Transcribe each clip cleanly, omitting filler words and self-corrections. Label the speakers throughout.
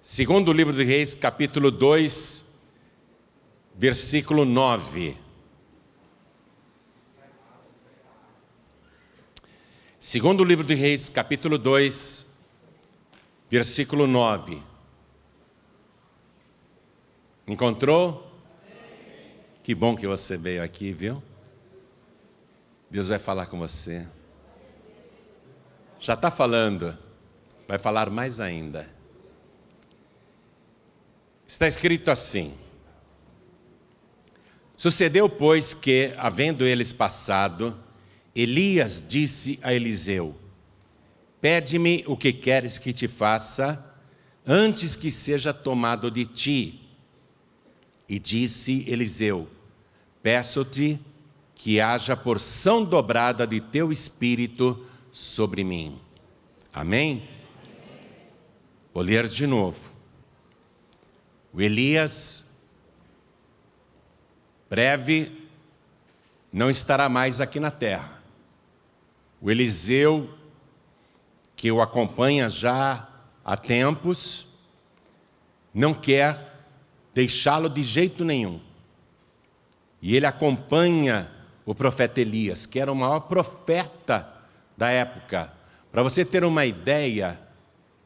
Speaker 1: Segundo livro de Reis, capítulo 2, versículo 9. Segundo livro de Reis, capítulo 2, versículo 9. Encontrou? Que bom que você veio aqui, viu? Deus vai falar com você. Já está falando, vai falar mais ainda. Está escrito assim: sucedeu, pois, que, havendo eles passado, Elias disse a Eliseu: pede-me o que queres que te faça, antes que seja tomado de ti. E disse Eliseu: peço-te que haja porção dobrada de teu espírito sobre mim. Amém? Vou ler de novo. O Elias, breve, não estará mais aqui na terra. O Eliseu, que o acompanha já há tempos, não quer deixá-lo de jeito nenhum. E ele acompanha o profeta Elias, que era o maior profeta da época. Para você ter uma ideia,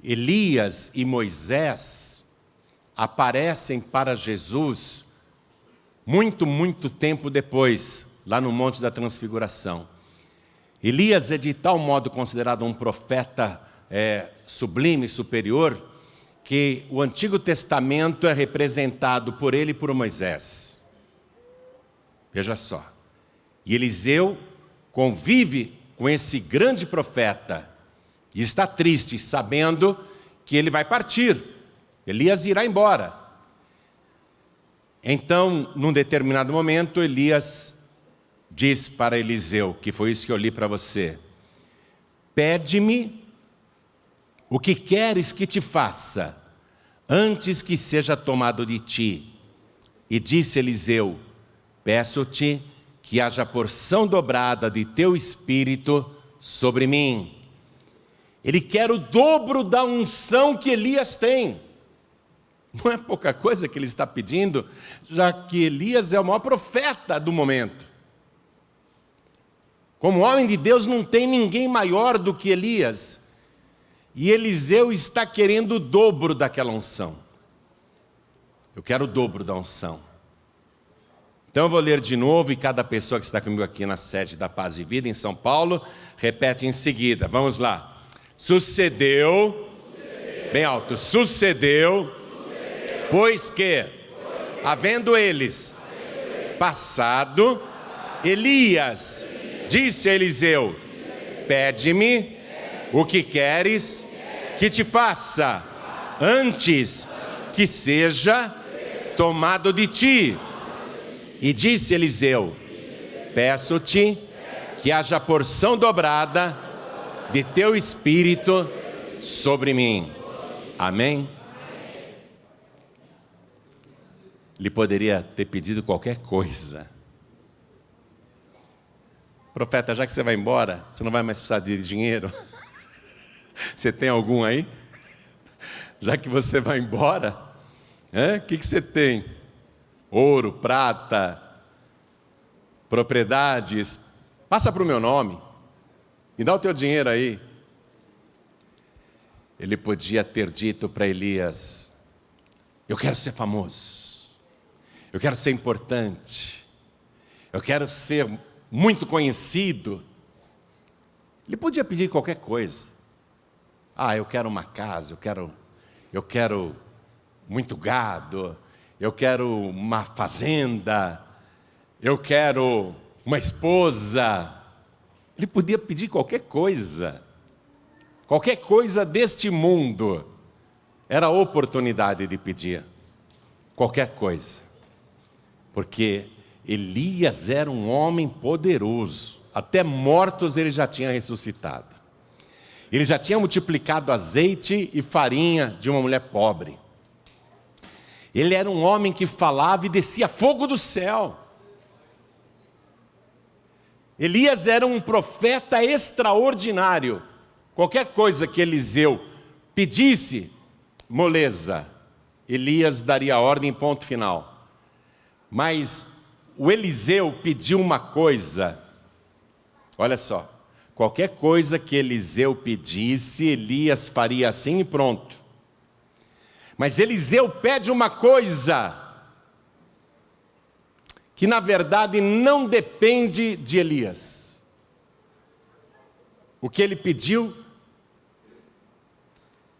Speaker 1: Elias e Moisés aparecem para Jesus muito tempo depois, lá no Monte da Transfiguração. Elias é de tal modo considerado um profeta sublime, superior, que o Antigo Testamento é representado por ele e por Moisés. Veja só. E Eliseu convive com esse grande profeta e está triste, sabendo que ele vai partir. Elias irá embora. Então, num determinado momento, Elias diz para Eliseu, que foi isso que eu li para você: pede-me o que queres que te faça, antes que seja tomado de ti. E disse Eliseu: peço-te que haja porção dobrada de teu espírito sobre mim. Ele quer o dobro da unção que Elias tem. Não é pouca coisa que ele está pedindo, já que Elias é o maior profeta do momento. Como homem de Deus, não tem ninguém maior do que Elias. E Eliseu está querendo o dobro daquela unção. Eu quero o dobro da unção. Então eu vou ler de novo, e cada pessoa que está comigo aqui na sede da Paz e Vida, em São Paulo, repete em seguida. Vamos lá. Sucedeu, bem alto, sucedeu, pois que, havendo eles passado, Elias disse a Eliseu: pede-me o que queres que te faça, antes que seja tomado de ti. E disse Eliseu: peço-te que haja porção dobrada de teu espírito sobre mim. Amém? Ele poderia ter pedido qualquer coisa. Profeta, já que você vai embora, você não vai mais precisar de dinheiro? Você tem algum aí? Já que você vai embora, o que você tem? Ouro, prata, propriedades, passa para o meu nome, me dá o teu dinheiro aí. Ele podia ter dito para Elias: eu quero ser famoso, eu quero ser importante, eu quero ser muito conhecido. Ele podia pedir qualquer coisa. Eu quero uma casa, eu quero muito gado, eu quero uma fazenda, eu quero uma esposa. Ele podia pedir qualquer coisa deste mundo. Era a oportunidade de pedir qualquer coisa, porque Elias era um homem poderoso, até mortos ele já tinha ressuscitado. Ele já tinha multiplicado azeite e farinha de uma mulher pobre. Ele era um homem que falava e descia fogo do céu. Elias era um profeta extraordinário. Qualquer coisa que Eliseu pedisse, moleza. Elias daria ordem, ponto final. Mas o Eliseu pediu uma coisa. Olha só. Qualquer coisa que Eliseu pedisse, Elias faria assim e pronto. Mas Eliseu pede uma coisa que na verdade não depende de Elias. O que ele pediu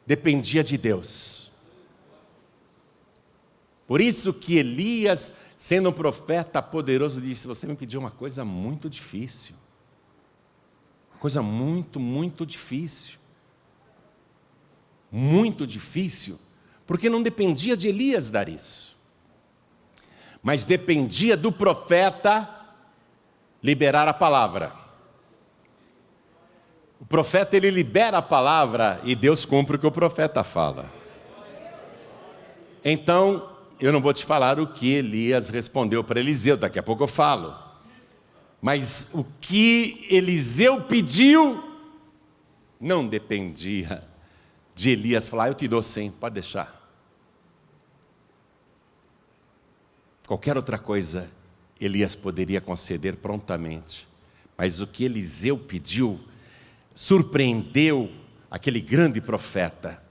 Speaker 1: dependia de Deus. Por isso que Elias, sendo um profeta poderoso, disse: você me pediu uma coisa muito difícil. Coisa muito, muito difícil. Muito difícil, porque não dependia de Elias dar isso. Mas dependia do profeta liberar a palavra. O profeta, ele libera a palavra e Deus cumpre o que o profeta fala. Então, eu não vou te falar o que Elias respondeu para Eliseu, daqui a pouco eu falo. Mas o que Eliseu pediu não dependia de Elias falar: eu te dou sim, pode deixar. Qualquer outra coisa Elias poderia conceder prontamente. Mas o que Eliseu pediu surpreendeu aquele grande profeta.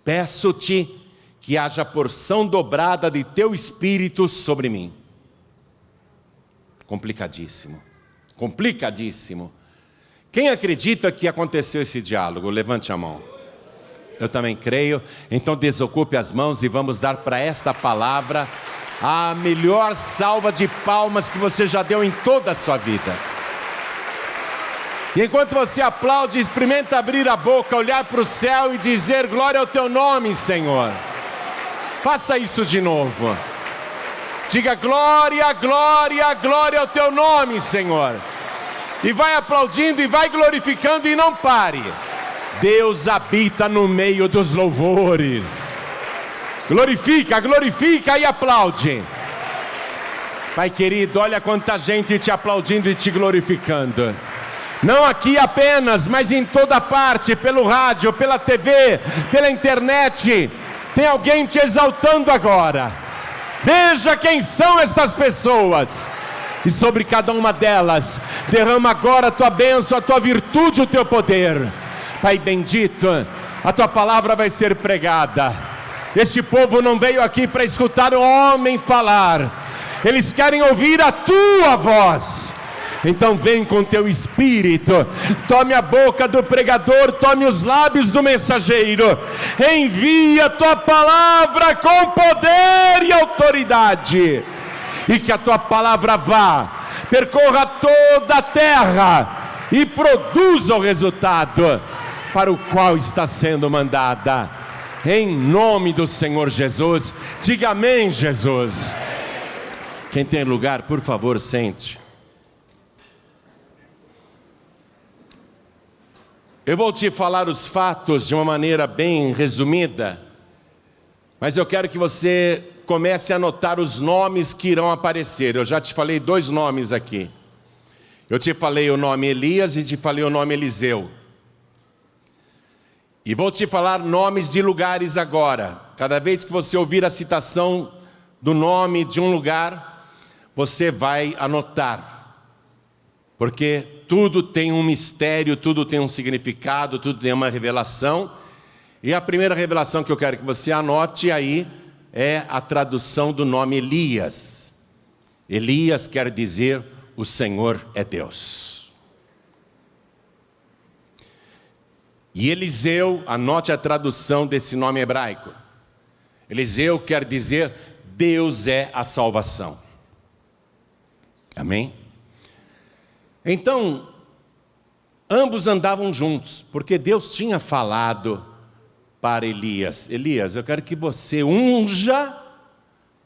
Speaker 1: Peço-te que haja porção dobrada de teu espírito sobre mim. Complicadíssimo. Complicadíssimo. Quem acredita que aconteceu esse diálogo? Levante a mão. Eu também creio. Então desocupe as mãos e vamos dar para esta palavra a melhor salva de palmas que você já deu em toda a sua vida. E enquanto você aplaude, experimenta abrir a boca, olhar para o céu e dizer: glória ao teu nome, Senhor. Faça isso de novo. Diga: glória, glória, glória ao teu nome, Senhor. E vai aplaudindo e vai glorificando e não pare. Deus habita no meio dos louvores. Glorifica, glorifica e aplaude. Pai querido, olha quanta gente te aplaudindo e te glorificando. Não aqui apenas, mas em toda parte, pelo rádio, pela TV, pela internet. Tem alguém te exaltando agora. Veja quem são estas pessoas. E sobre cada uma delas, derrama agora a tua bênção, a tua virtude, o teu poder. Pai bendito, a tua palavra vai ser pregada. Este povo não veio aqui para escutar o homem falar. Eles querem ouvir a tua voz. Então vem com teu espírito, tome a boca do pregador, tome os lábios do mensageiro, envia a tua palavra com poder e autoridade, e que a tua palavra vá, percorra toda a terra e produza o resultado para o qual está sendo mandada, em nome do Senhor Jesus. Diga amém, Jesus. Quem tem lugar, por favor, sente. Eu vou te falar os fatos de uma maneira bem resumida, mas eu quero que você comece a anotar os nomes que irão aparecer. Eu já te falei 2 nomes aqui. Eu te falei o nome Elias e te falei o nome Eliseu. E vou te falar nomes de lugares agora. Cada vez que você ouvir a citação do nome de um lugar, você vai anotar. Porque tudo tem um mistério, tudo tem um significado, tudo tem uma revelação. E a primeira revelação que eu quero que você anote aí é a tradução do nome Elias. Elias quer dizer: o Senhor é Deus. E Eliseu, anote a tradução desse nome hebraico. Eliseu quer dizer: Deus é a salvação. Amém? Então, ambos andavam juntos, porque Deus tinha falado para Elias: Elias, eu quero que você unja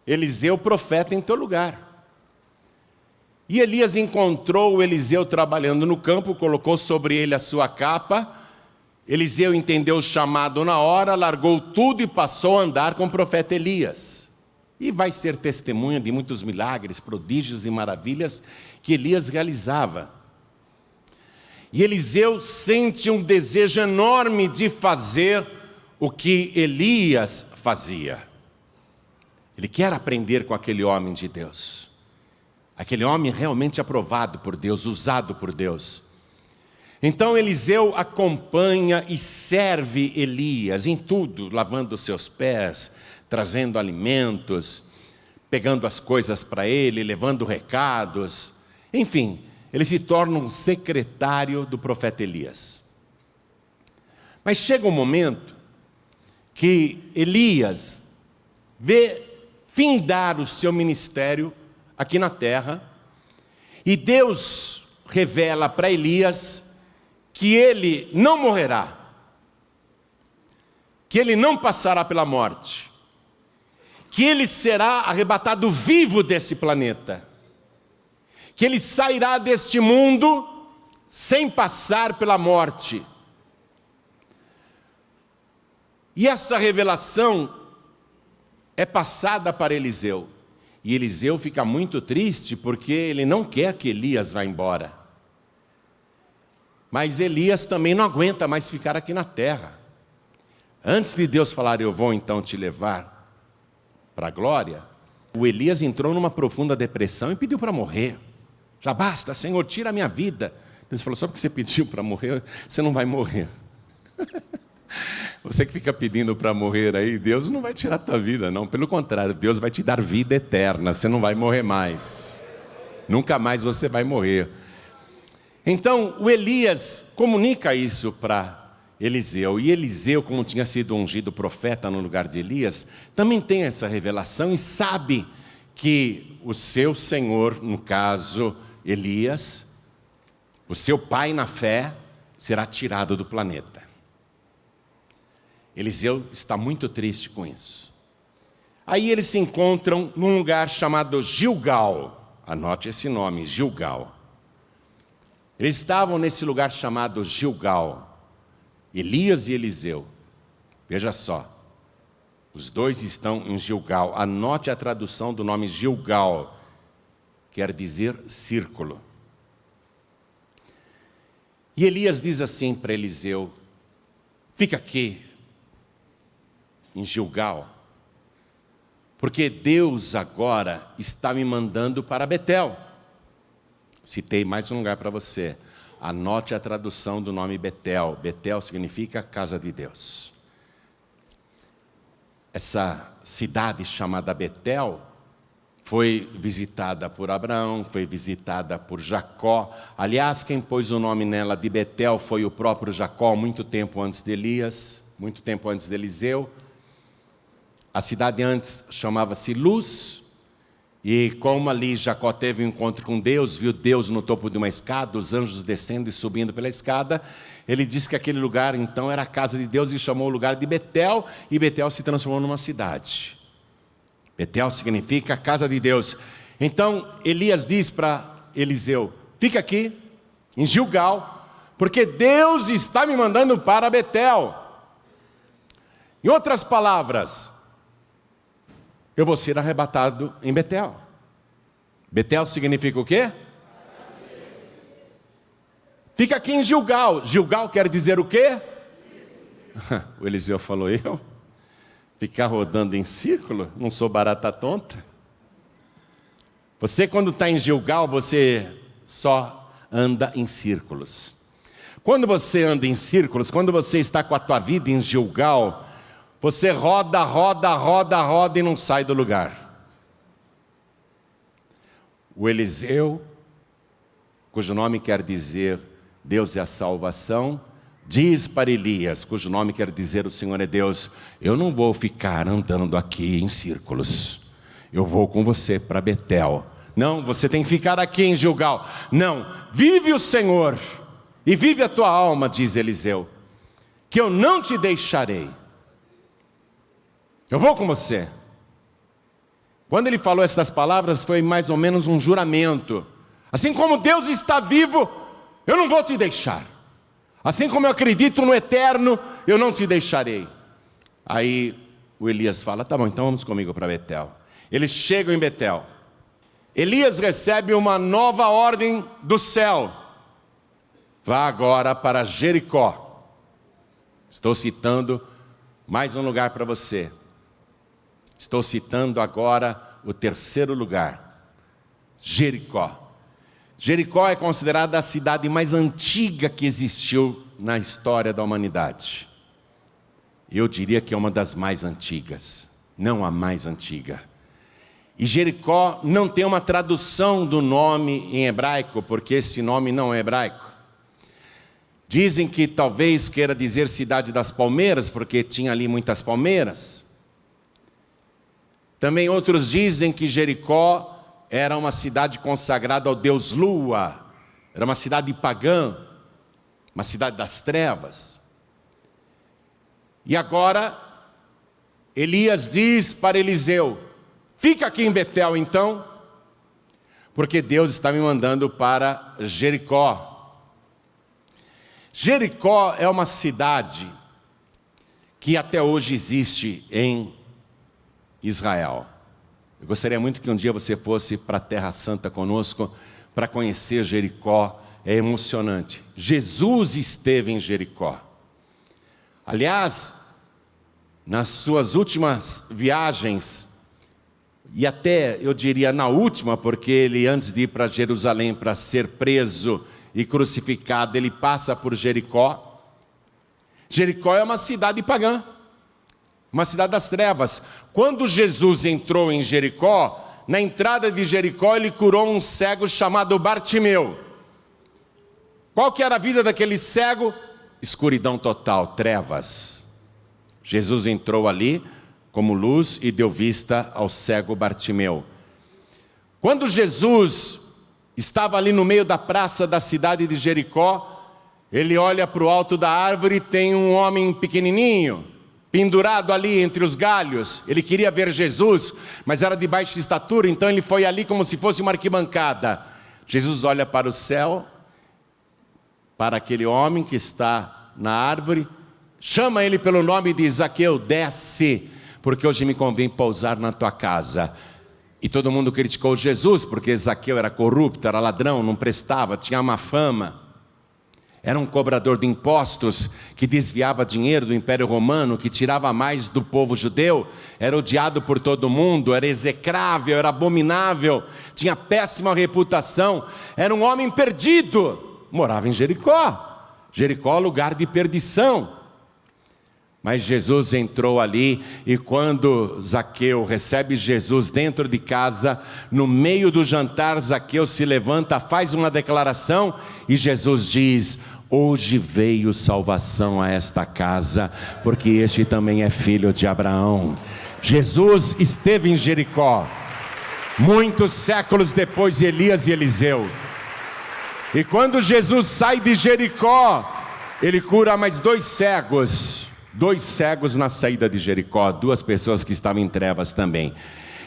Speaker 1: Eliseu profeta em teu lugar. E Elias encontrou o Eliseu trabalhando no campo, colocou sobre ele a sua capa. Eliseu entendeu o chamado na hora, largou tudo e passou a andar com o profeta Elias. E vai ser testemunha de muitos milagres, prodígios e maravilhas que Elias realizava. E Eliseu sente um desejo enorme de fazer o que Elias fazia. Ele quer aprender com aquele homem de Deus. Aquele homem realmente aprovado por Deus, usado por Deus. Então Eliseu acompanha e serve Elias em tudo, lavando os seus pés, trazendo alimentos, pegando as coisas para ele, levando recados. Enfim, ele se torna um secretário do profeta Elias. Mas chega um momento que Elias vê findar o seu ministério aqui na terra, e Deus revela para Elias que ele não morrerá, que ele não passará pela morte, que ele será arrebatado vivo desse planeta, que ele sairá deste mundo sem passar pela morte. E essa revelação é passada para Eliseu. E Eliseu fica muito triste porque ele não quer que Elias vá embora. Mas Elias também não aguenta mais ficar aqui na terra. Antes de Deus falar, eu vou então te levar para a glória, o Elias entrou numa profunda depressão e pediu para morrer. Já basta, Senhor, tira a minha vida. Deus falou, só porque você pediu para morrer, você não vai morrer. Você que fica pedindo para morrer aí, Deus não vai tirar a tua vida, não. Pelo contrário, Deus vai te dar vida eterna. Você não vai morrer mais. Nunca mais você vai morrer. Então, o Elias comunica isso para Eliseu. E Eliseu, como tinha sido ungido profeta no lugar de Elias, também tem essa revelação e sabe que o seu senhor, no caso Elias, o seu pai na fé, será tirado do planeta. Eliseu está muito triste com isso. Aí eles se encontram num lugar chamado Gilgal. Anote esse nome, Gilgal. Eles estavam nesse lugar chamado Gilgal, Elias e Eliseu. Veja só, os dois estão em Gilgal. Anote a tradução do nome Gilgal, quer dizer círculo. E Elias diz assim para Eliseu, fica aqui em Gilgal, porque Deus agora está me mandando para Betel. Citei mais um lugar para você. Anote a tradução do nome Betel. Betel significa casa de Deus. Essa cidade chamada Betel foi visitada por Abraão, foi visitada por Jacó. Aliás, quem pôs o nome nela de Betel foi o próprio Jacó, muito tempo antes de Elias, muito tempo antes de Eliseu. A cidade antes chamava-se Luz, e como ali Jacó teve um encontro com Deus, viu Deus no topo de uma escada, os anjos descendo e subindo pela escada, ele disse que aquele lugar então era a casa de Deus e chamou o lugar de Betel, e Betel se transformou numa cidade. Betel significa casa de Deus. Então Elias diz para Eliseu, fica aqui em Gilgal, porque Deus está me mandando para Betel. Em outras palavras, eu vou ser arrebatado em Betel. Betel significa o quê? Fica aqui em Gilgal. Gilgal quer dizer o quê? O Eliseu falou, eu? Ficar rodando em círculo? Não sou barata tonta. Você quando está em Gilgal, você só anda em círculos. Quando você anda em círculos, quando você está com a tua vida em Gilgal, você roda, roda, roda, roda e não sai do lugar. O Eliseu, cujo nome quer dizer Deus é a salvação, diz para Elias, cujo nome quer dizer o Senhor é Deus, eu não vou ficar andando aqui em círculos. Eu vou com você para Betel. Não, você tem que ficar aqui em Gilgal. Não, vive o Senhor e vive a tua alma, diz Eliseu, que eu não te deixarei. Eu vou com você. Quando ele falou essas palavras, foi mais ou menos um juramento. Assim como Deus está vivo, eu não vou te deixar. Assim como eu acredito no eterno, eu não te deixarei. Aí o Elias fala, tá bom, então vamos comigo para Betel. Eles chegam em Betel. Elias recebe uma nova ordem do céu. Vá agora para Jericó. Estou citando mais um lugar para você. Estou citando agora o terceiro lugar, Jericó. Jericó é considerada a cidade mais antiga que existiu na história da humanidade. Eu diria que é uma das mais antigas, não a mais antiga. E Jericó não tem uma tradução do nome em hebraico, porque esse nome não é hebraico. Dizem que talvez queira dizer cidade das palmeiras, porque tinha ali muitas palmeiras. Também outros dizem que Jericó era uma cidade consagrada ao deus Lua, era uma cidade pagã, uma cidade das trevas. E agora, Elias diz para Eliseu: fica aqui em Betel então, porque Deus está me mandando para Jericó. Jericó é uma cidade que até hoje existe em Israel. Eu gostaria muito que um dia você fosse para a Terra Santa conosco para conhecer Jericó, é emocionante. Jesus esteve em Jericó. Aliás, nas suas últimas viagens, e até eu diria na última, porque ele antes de ir para Jerusalém para ser preso e crucificado, ele passa por Jericó. Jericó é uma cidade pagã, uma cidade das trevas. Quando Jesus entrou em Jericó, na entrada de Jericó ele curou um cego chamado Bartimeu. Qual que era a vida daquele cego? Escuridão total, trevas. Jesus entrou ali como luz e deu vista ao cego Bartimeu. Quando Jesus estava ali no meio da praça da cidade de Jericó, ele olha para o alto da árvore e tem um homem pequenininho, pendurado ali entre os galhos. Ele queria ver Jesus, mas era de baixa estatura, então ele foi ali como se fosse uma arquibancada. Jesus olha para o céu, para aquele homem que está na árvore, chama ele pelo nome e diz: Zaqueu, desce, porque hoje me convém pousar na tua casa. E todo mundo criticou Jesus, porque Zaqueu era corrupto, era ladrão, não prestava, tinha má fama. Era um cobrador de impostos, que desviava dinheiro do Império Romano, que tirava mais do povo judeu, era odiado por todo mundo, era execrável, era abominável, tinha péssima reputação, era um homem perdido, morava em Jericó. Jericó, lugar de perdição. Mas Jesus entrou ali, e quando Zaqueu recebe Jesus dentro de casa, no meio do jantar, Zaqueu se levanta, faz uma declaração, e Jesus diz: hoje veio salvação a esta casa, porque este também é filho de Abraão. Jesus esteve em Jericó, muitos séculos depois de Elias e Eliseu. E quando Jesus sai de Jericó, ele cura mais dois cegos na saída de Jericó, duas pessoas que estavam em trevas também.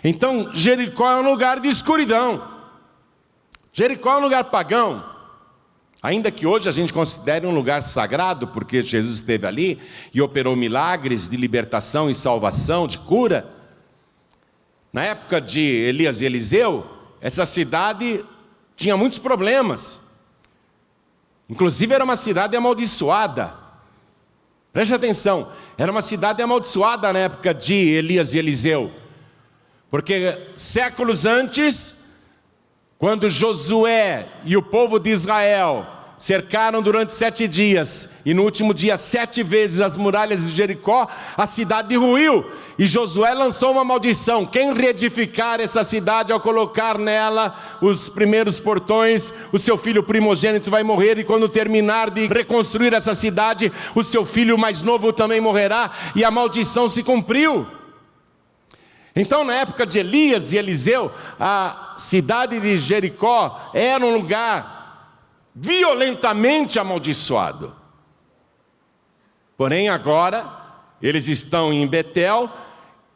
Speaker 1: Então Jericó é um lugar de escuridão, Jericó é um lugar pagão, ainda que hoje a gente considere um lugar sagrado, porque Jesus esteve ali e operou milagres de libertação e salvação, de cura. Na época de Elias e Eliseu, essa cidade tinha muitos problemas, inclusive era uma cidade amaldiçoada. Preste atenção, era uma cidade amaldiçoada na época de Elias e Eliseu, porque séculos antes, quando Josué e o povo de Israel cercaram durante 7 dias, e no último dia 7 vezes as muralhas de Jericó, a cidade ruiu, e Josué lançou uma maldição: quem reedificar essa cidade ao colocar nela os primeiros portões, o seu filho primogênito vai morrer, e quando terminar de reconstruir essa cidade, o seu filho mais novo também morrerá, e a maldição se cumpriu. Então, na época de Elias e Eliseu, a cidade de Jericó era um lugar violentamente amaldiçoado. Porém agora eles estão em Betel,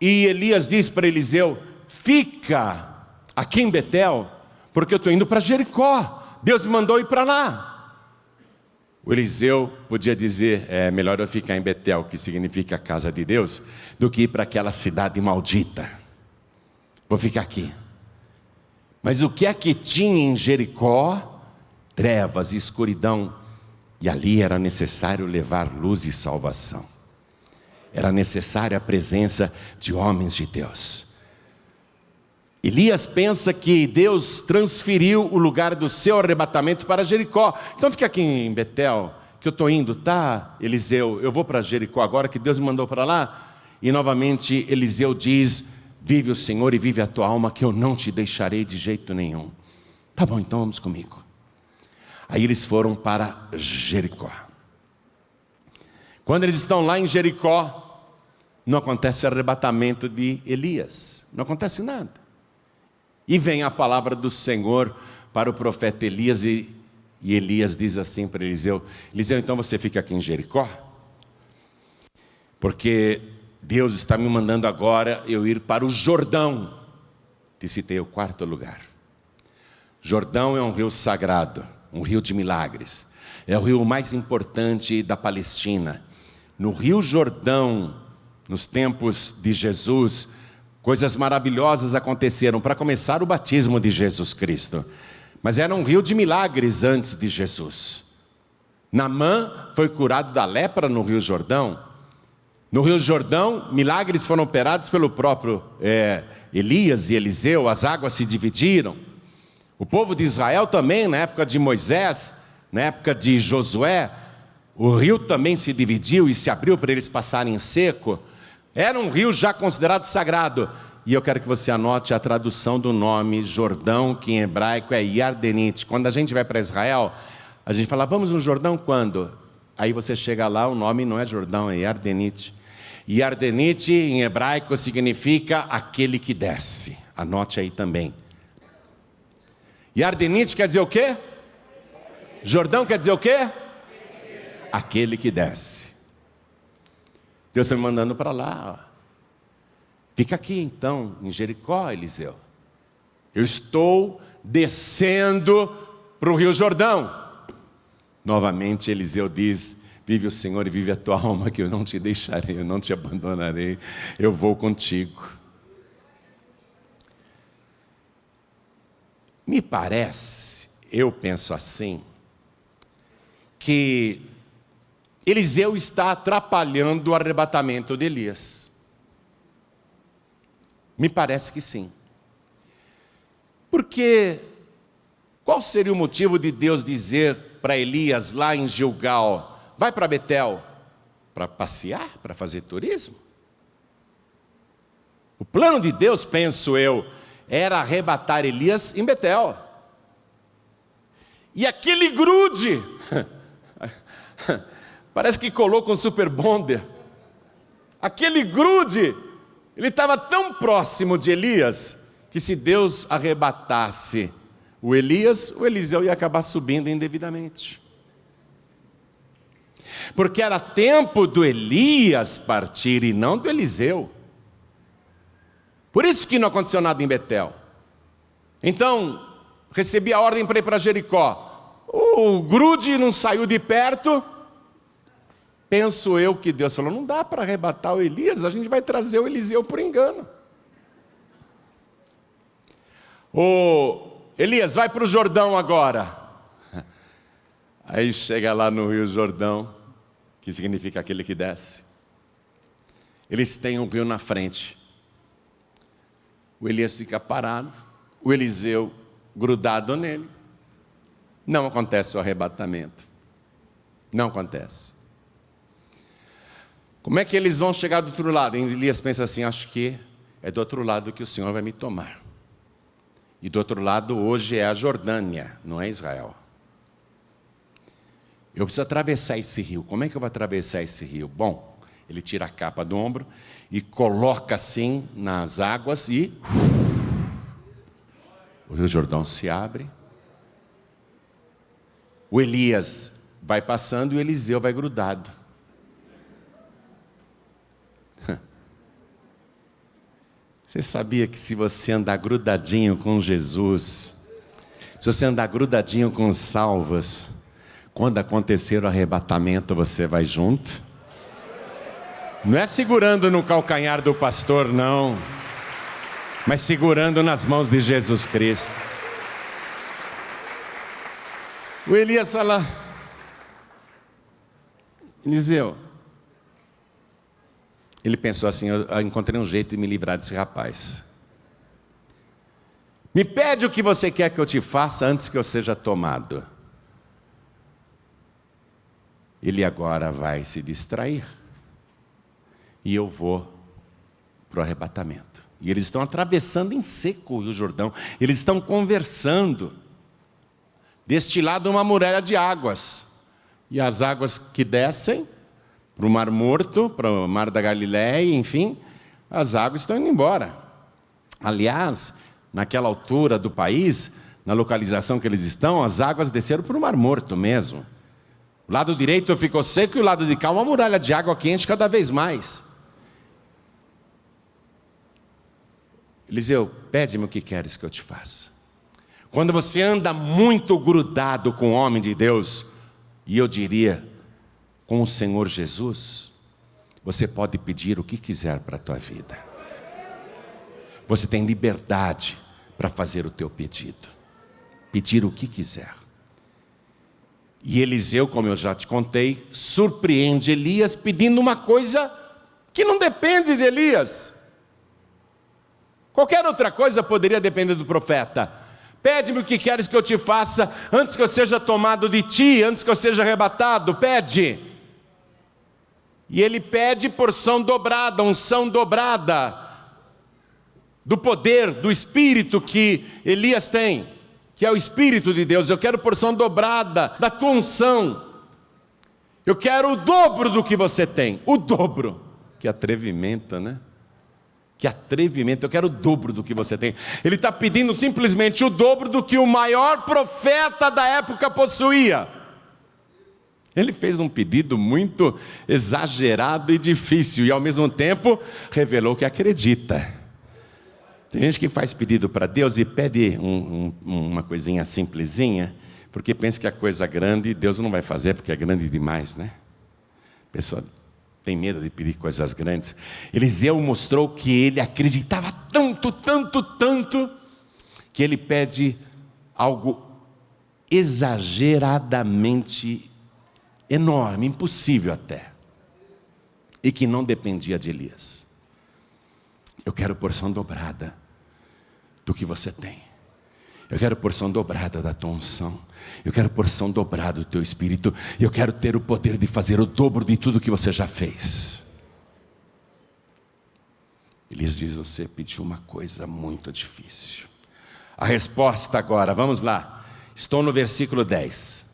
Speaker 1: e Elias diz para Eliseu: fica aqui em Betel, porque eu estou indo para Jericó, Deus me mandou ir para lá. O Eliseu podia dizer: é melhor eu ficar em Betel, que significa a casa de Deus, do que ir para aquela cidade maldita. Vou ficar aqui. Mas o que é que tinha em Jericó? Trevas e escuridão, e ali era necessário levar luz e salvação. Era necessária a presença de homens de Deus. Elias pensa que Deus transferiu o lugar do seu arrebatamento para Jericó. Então fica aqui em Betel, que eu estou indo, tá, Eliseu? Eu vou para Jericó agora, que Deus me mandou para lá. E novamente Eliseu diz: vive o Senhor e vive a tua alma, que eu não te deixarei de jeito nenhum. Tá bom, então vamos comigo. Aí eles foram para Jericó. Quando eles estão lá em Jericó, não acontece arrebatamento de Elias, não acontece nada. E vem a palavra do Senhor para o profeta Elias, e Elias diz assim para Eliseu: Eliseu, então você fica aqui em Jericó, porque Deus está me mandando agora eu ir para o Jordão. Te citei o quarto lugar. Jordão é um rio sagrado, um rio de milagres. É o rio mais importante da Palestina. No rio Jordão, nos tempos de Jesus, coisas maravilhosas aconteceram. Para começar, o batismo de Jesus Cristo. Mas era um rio de milagres antes de Jesus. Naamã foi curado da lepra no rio Jordão. No rio Jordão, milagres foram operados pelo próprio Elias e Eliseu. As águas se dividiram. O povo de Israel também, na época de Moisés, na época de Josué, o rio também se dividiu e se abriu para eles passarem em seco. Era um rio já considerado sagrado. E eu quero que você anote a tradução do nome Jordão, que em hebraico é Yardenite. Quando a gente vai para Israel, a gente fala: vamos no Jordão quando? Aí você chega lá, o nome não é Jordão, é Yardenite. Yardenite em hebraico significa aquele que desce. Anote aí também. Yardenite quer dizer o quê? Jordão quer dizer o quê? Aquele que desce. Deus está me mandando para lá. Fica aqui então, em Jericó, Eliseu. Eu estou descendo para o rio Jordão. Novamente Eliseu diz: vive o Senhor e vive a tua alma, que eu não te deixarei, eu não te abandonarei, eu vou contigo. Me parece, eu penso assim, que Eliseu está atrapalhando o arrebatamento de Elias. Me parece que sim. Porque qual seria o motivo de Deus dizer para Elias lá em Gilgal: vai para Betel? Para passear? Para fazer turismo? O plano de Deus, penso eu, era arrebatar Elias em Betel. E aquele grude, parece que colou com super bonder. Aquele grude, ele estava tão próximo de Elias, que se Deus arrebatasse o Elias, o Eliseu ia acabar subindo indevidamente. Porque era tempo do Elias partir e não do Eliseu. Por isso que não aconteceu nada em Betel. Então, recebi a ordem para ir para Jericó. O grude não saiu de perto. Penso eu que Deus falou: não dá para arrebatar o Elias, a gente vai trazer o Eliseu por engano. Elias, vai para o Jordão agora. Aí chega lá no rio Jordão, que significa aquele que desce. Eles têm um rio na frente. O Elias fica parado, o Eliseu grudado nele. Não acontece o arrebatamento. Não acontece. Como é que eles vão chegar do outro lado? E Elias pensa assim: acho que é do outro lado que o Senhor vai me tomar. E do outro lado hoje é a Jordânia, não é Israel. Eu preciso atravessar esse rio. Como é que eu vou atravessar esse rio? Bom, ele tira a capa do ombro e coloca assim nas águas e o rio Jordão se abre. O Elias vai passando e o Eliseu vai grudado. Você sabia que se você andar grudadinho com Jesus, se você andar grudadinho com os salvos, quando acontecer o arrebatamento você vai junto? Não é segurando no calcanhar do pastor, não, mas segurando nas mãos de Jesus Cristo. O Elias fala: Eliseu, Ele pensou assim: eu encontrei um jeito de me livrar desse rapaz. Me pede o que você quer que eu te faça antes que eu seja tomado. Ele agora vai se distrair. E eu vou para o arrebatamento. E eles estão atravessando em seco o Rio Jordão. Eles estão conversando. Deste lado uma muralha de águas. E as águas que descem para o Mar Morto, para o Mar da Galileia, enfim, as águas estão indo embora. Aliás, naquela altura do país, na localização que eles estão, as águas desceram para o Mar Morto mesmo. O lado direito ficou seco e o lado de cá uma muralha de água quente cada vez mais. Eliseu, pede-me o que queres que eu te faça. Quando você anda muito grudado com o homem de Deus, e eu diria, com o Senhor Jesus, você pode pedir o que quiser para a tua vida. Você tem liberdade para fazer o teu pedido. Pedir o que quiser. E Eliseu, como eu já te contei, surpreende Elias pedindo uma coisa que não depende de Elias. Qualquer outra coisa poderia depender do profeta. Pede-me o que queres que eu te faça antes que eu seja tomado de ti, antes que eu seja arrebatado. Pede. E ele pede porção dobrada, unção dobrada, do poder, do Espírito que Elias tem, que é o Espírito de Deus. Eu quero porção dobrada da tua unção. Eu quero o dobro do que você tem, o dobro. Que atrevimento, né? Que atrevimento, eu quero o dobro do que você tem. Ele está pedindo simplesmente o dobro do que o maior profeta da época possuía. Ele fez um pedido muito exagerado e difícil, e ao mesmo tempo revelou que acredita. Tem gente que faz pedido para Deus e pede uma coisinha simplesinha, porque pensa que a coisa grande Deus não vai fazer, porque é grande demais, né? A pessoa tem medo de pedir coisas grandes. Eliseu mostrou que ele acreditava tanto, que ele pede algo exageradamente enorme, impossível até, e que não dependia de Elias. Eu quero porção dobrada do que você tem. Eu quero porção dobrada da tua unção. Eu quero porção dobrada do teu Espírito. Eu quero ter o poder de fazer o dobro de tudo que você já fez. Elias diz: você pediu uma coisa muito difícil. A resposta agora, vamos lá. Estou no versículo 10.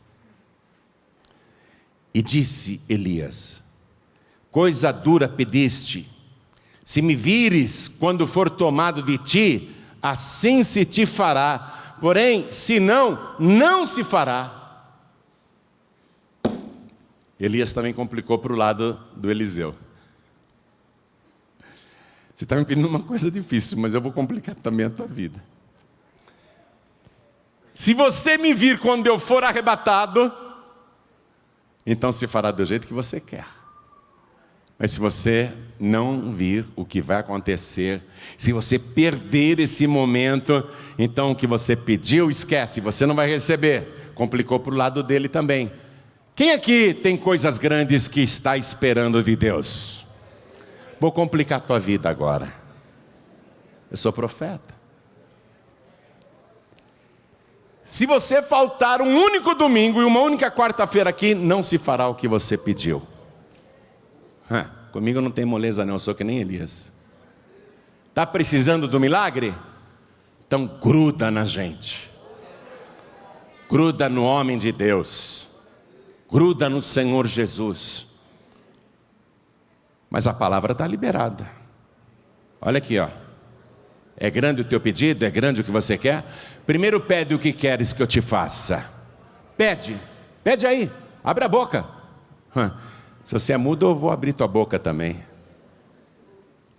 Speaker 1: E disse Elias: coisa dura pediste. Se me vires quando for tomado de ti, assim se te fará. Porém, se não, não se fará. Elias também complicou para o lado do Eliseu. Você está me pedindo uma coisa difícil, mas eu vou complicar também a tua vida. Se você me vir quando eu for arrebatado, então se fará do jeito que você quer. Mas se você não vir o que vai acontecer, se você perder esse momento, então o que você pediu, esquece, você não vai receber. Complicou para o lado dele também. Quem aqui tem coisas grandes que está esperando de Deus? Vou complicar a tua vida agora. Eu sou profeta. Se você faltar um único domingo e uma única quarta-feira aqui, não se fará o que você pediu. Comigo não tem moleza não, eu sou que nem Elias. Está precisando do milagre? Então gruda na gente. Gruda no homem de Deus. Gruda no Senhor Jesus. Mas a palavra está liberada. Olha aqui, ó. É grande o teu pedido? É grande o que você quer? Primeiro pede o que queres que eu te faça. Pede. Pede aí. Abre a boca. Se você é mudo, eu vou abrir tua boca também.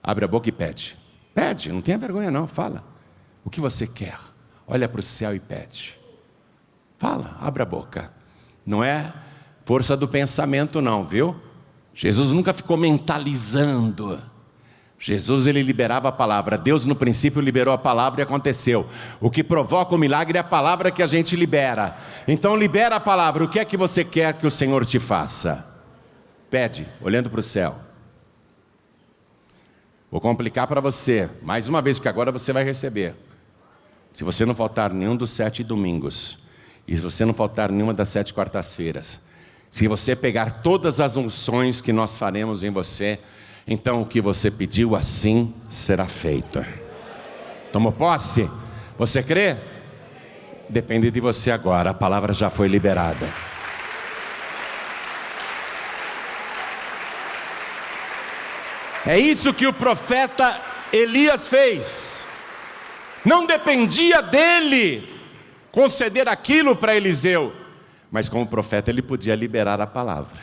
Speaker 1: Abre a boca e pede. Pede, não tenha vergonha não, fala. O que você quer? Olha para o céu e pede. Fala, abre a boca. Não é força do pensamento não, viu? Jesus nunca ficou mentalizando. Jesus, ele liberava a palavra. Deus no princípio liberou a palavra e aconteceu. O que provoca o milagre é a palavra que a gente libera. Então libera a palavra. O que é que você quer que o Senhor te faça? Pede, olhando para o céu. Vou complicar para você, mais uma vez, porque agora você vai receber. Se você não faltar nenhum dos 7 domingos, e se você não faltar nenhuma das 7 quartas-feiras, se você pegar todas as unções que nós faremos em você, então o que você pediu assim será feito. Tomou posse? Você crê? Depende de você agora, a palavra já foi liberada. É isso que o profeta Elias fez. Não dependia dele conceder aquilo para Eliseu, mas como profeta ele podia liberar a palavra.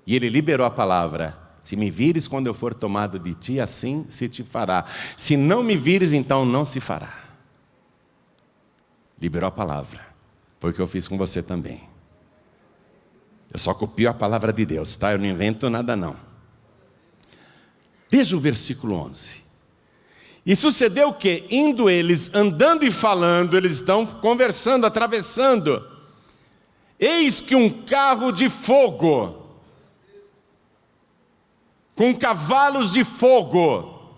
Speaker 1: E ele liberou a palavra: se me vires quando eu for tomado de ti, assim se te fará. Se não me vires, então não se fará. Liberou a palavra. Foi o que eu fiz com você também. Eu só copio a palavra de Deus, tá? Eu não invento nada não. Veja o versículo 11. E sucedeu que, indo eles, andando e falando, eles estão conversando, atravessando, eis que um carro de fogo, com cavalos de fogo,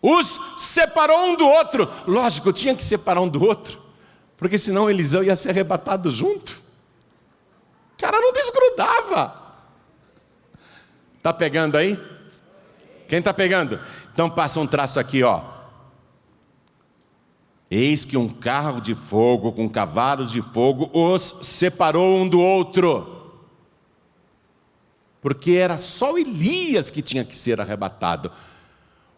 Speaker 1: os separou um do outro. Lógico, tinha que separar um do outro, porque senão Eliseu ia ser arrebatado junto. O cara não desgrudava. Está pegando aí? Quem está pegando? Então passa um traço aqui, ó. Eis que um carro de fogo com cavalos de fogo os separou um do outro. Porque era só Elias que tinha que ser arrebatado.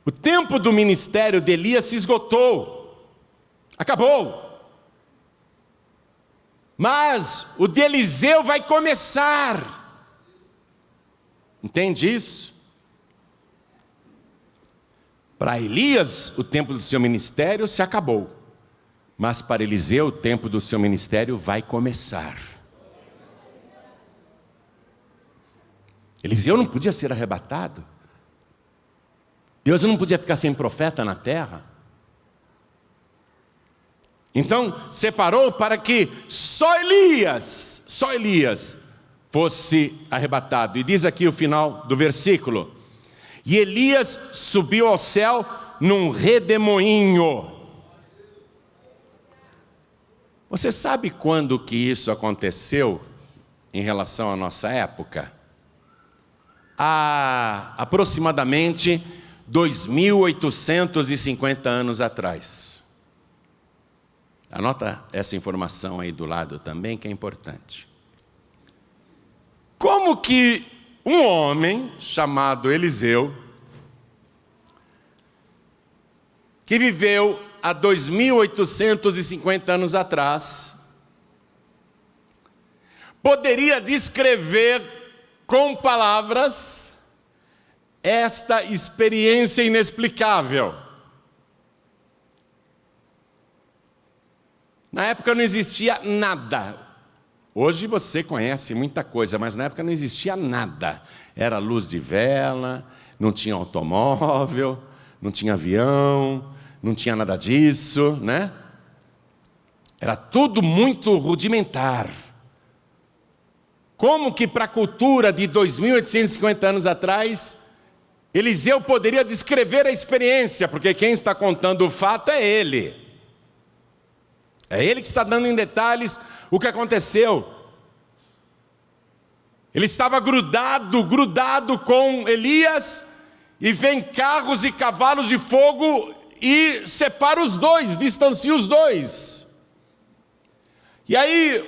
Speaker 1: O tempo do ministério de Elias se esgotou. Acabou. Mas o de Eliseu vai começar. Entende isso? Para Elias, o tempo do seu ministério se acabou. Mas para Eliseu, o tempo do seu ministério vai começar. Eliseu não podia ser arrebatado. Deus não podia ficar sem profeta na terra. Então, separou para que só Elias fosse arrebatado. E diz aqui o final do versículo: e Elias subiu ao céu num redemoinho. Você sabe quando que isso aconteceu em relação à nossa época? Há aproximadamente 2.850 anos atrás. Anota essa informação aí do lado também, que é importante. Como que um homem chamado Eliseu, que viveu há 2.850 anos atrás, poderia descrever com palavras esta experiência inexplicável? Na época não existia nada. Hoje você conhece muita coisa, mas na época não existia nada. Era luz de vela, não tinha automóvel, não tinha avião, não tinha nada disso, né? Era tudo muito rudimentar. Como que para a cultura de 2.850 anos atrás, Eliseu poderia descrever a experiência? Porque quem está contando o fato é ele. É ele que está dando em detalhes o que aconteceu. Ele estava grudado com Elias, e vem carros e cavalos de fogo e separa os dois, distancia os dois. E aí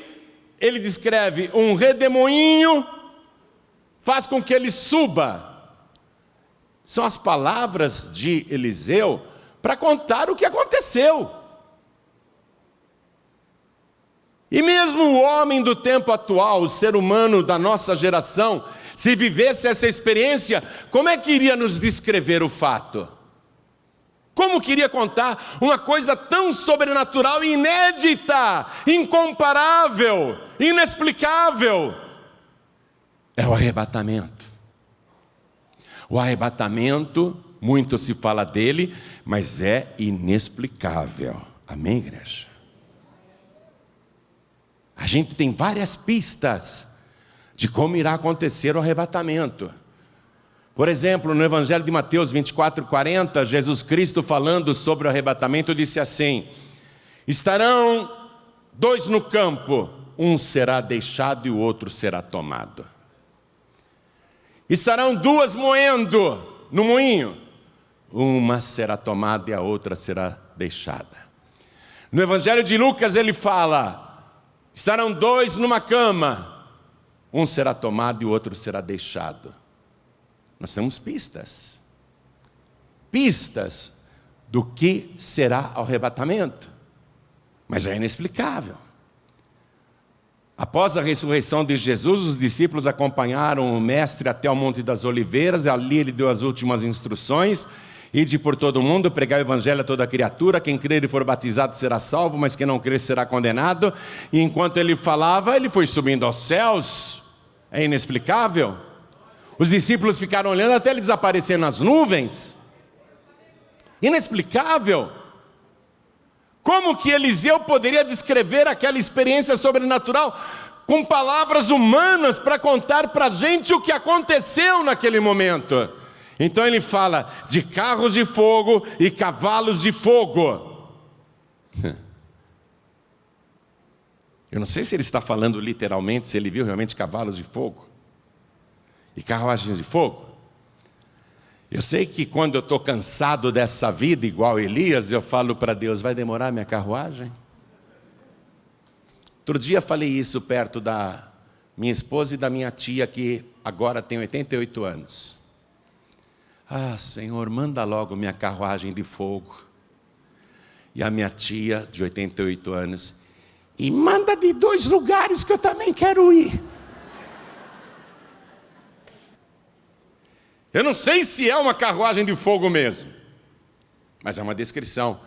Speaker 1: ele descreve um redemoinho, faz com que ele suba. São as palavras de Eliseu para contar o que aconteceu. E mesmo o homem do tempo atual, o ser humano da nossa geração, se vivesse essa experiência, como é que iria nos descrever o fato? Como queria contar uma coisa tão sobrenatural e inédita, incomparável, inexplicável? É o arrebatamento. O arrebatamento, muito se fala dele, mas é inexplicável. Amém, igreja? A gente tem várias pistas de como irá acontecer o arrebatamento. Por exemplo, no Evangelho de Mateus 24:40, Jesus Cristo falando sobre o arrebatamento disse assim: estarão dois no campo, um será deixado e o outro será tomado. Estarão duas moendo no moinho, uma será tomada e a outra será deixada. No Evangelho de Lucas ele fala: estarão dois numa cama, um será tomado e o outro será deixado. Nós temos pistas do que será o arrebatamento, mas é inexplicável. Após a ressurreição de Jesus, os discípulos acompanharam o mestre até o Monte das Oliveiras, e ali ele deu as últimas instruções: ide por todo o mundo, pregar o evangelho a toda criatura, quem crer e for batizado será salvo, mas quem não crer será condenado. E enquanto ele falava, ele foi subindo aos céus. É inexplicável. Os discípulos ficaram olhando até ele desaparecer nas nuvens. Inexplicável. Como que Eliseu poderia descrever aquela experiência sobrenatural com palavras humanas para contar para a gente o que aconteceu naquele momento? Então ele fala de carros de fogo e cavalos de fogo. Eu não sei se ele está falando literalmente, se ele viu realmente cavalos de fogo e carruagens de fogo. Eu sei que quando eu estou cansado dessa vida, igual Elias, eu falo para Deus: vai demorar minha carruagem? Outro dia falei isso perto da minha esposa e da minha tia, que agora tem 88 anos. Ah, Senhor, manda logo minha carruagem de fogo. E a minha tia, de 88 anos: e manda de 2 lugares que eu também quero ir. Eu não sei se é uma carruagem de fogo mesmo, mas é uma descrição.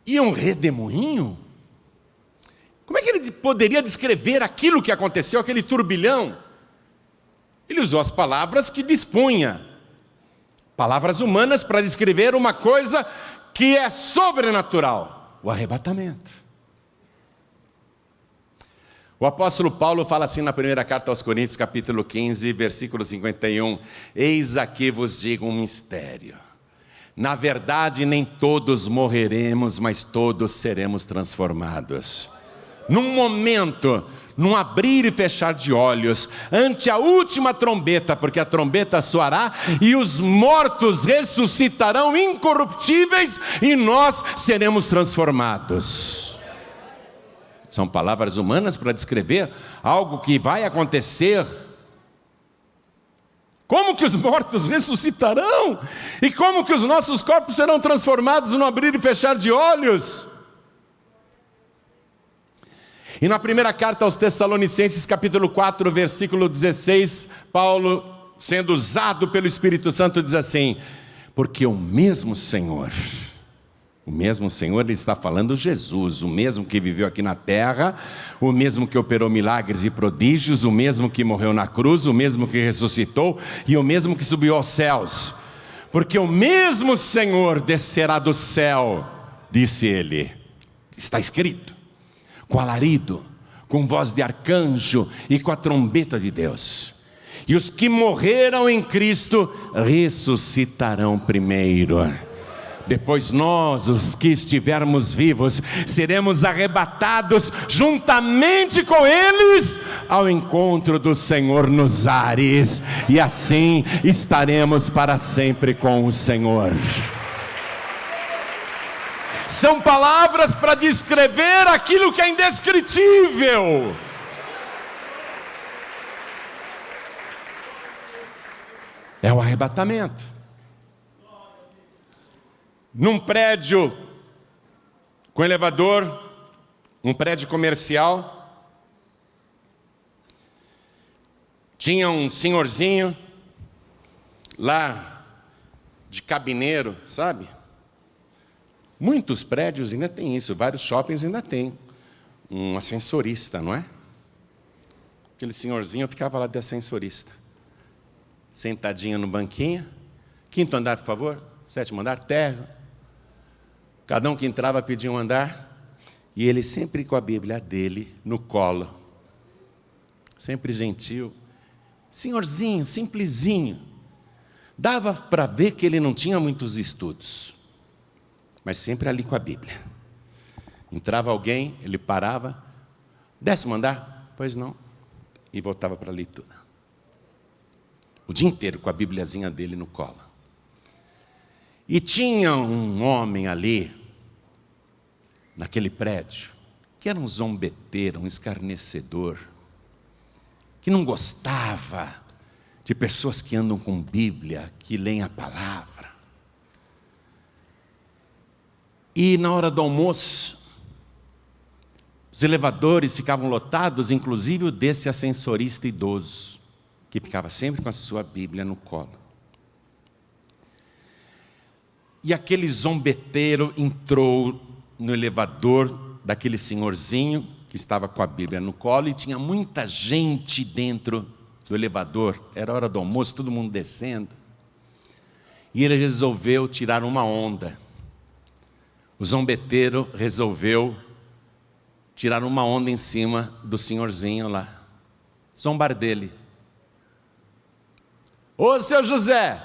Speaker 1: E um redemoinho? Como é que ele poderia descrever aquilo que aconteceu, aquele turbilhão? Ele usou as palavras que dispunha, palavras humanas para descrever uma coisa que é sobrenatural: o arrebatamento. O apóstolo Paulo fala assim na primeira carta aos Coríntios, capítulo 15, versículo 51. Eis aqui vos digo um mistério. Na verdade, nem todos morreremos, mas todos seremos transformados. Num momento, num abrir e fechar de olhos, ante a última trombeta, porque a trombeta soará e os mortos ressuscitarão incorruptíveis e nós seremos transformados. São palavras humanas para descrever algo que vai acontecer. Como que os mortos ressuscitarão? E como que os nossos corpos serão transformados no abrir e fechar de olhos? E na primeira carta aos Tessalonicenses, capítulo 4, versículo 16, Paulo, sendo usado pelo Espírito Santo, diz assim: porque o mesmo Senhor, ele está falando Jesus, o mesmo que viveu aqui na terra, o mesmo que operou milagres e prodígios, o mesmo que morreu na cruz, o mesmo que ressuscitou e o mesmo que subiu aos céus. Porque o mesmo Senhor descerá do céu, disse ele, está escrito, com alarido, com voz de arcanjo e com a trombeta de Deus. E os que morreram em Cristo ressuscitarão primeiro. Depois nós, os que estivermos vivos, seremos arrebatados juntamente com eles ao encontro do Senhor nos ares, e assim estaremos para sempre com o Senhor. São palavras para descrever aquilo que é indescritível. É o arrebatamento. Num prédio com elevador, um prédio comercial, tinha um senhorzinho lá de cabineiro, sabe? Muitos prédios ainda tem isso, vários shoppings ainda tem um ascensorista, não é? Aquele senhorzinho ficava lá de ascensorista, sentadinho no banquinho. 5º andar, por favor. 7º andar, térreo. Cada um que entrava pedia um andar, e ele sempre com a Bíblia dele no colo, sempre gentil, senhorzinho, simplesinho, Dava para ver que ele não tinha muitos estudos, mas sempre ali com a Bíblia. Entrava alguém, ele parava, 10º andar? Pois não. E voltava para a leitura. O dia inteiro com a bibliazinha dele no colo. E tinha um homem ali, naquele prédio, que era um zombeteiro, um escarnecedor, que não gostava de pessoas que andam com Bíblia, que leem a palavra. E na hora do almoço, os elevadores ficavam lotados, inclusive o desse ascensorista idoso, que ficava sempre com a sua Bíblia no colo. E aquele zombeteiro entrou no elevador daquele senhorzinho, que estava com a Bíblia no colo, e tinha muita gente dentro do elevador. Era hora do almoço, todo mundo descendo. E ele resolveu tirar uma onda. O zombeteiro resolveu tirar uma onda em cima do senhorzinho lá. Zombar dele. Ô, seu José,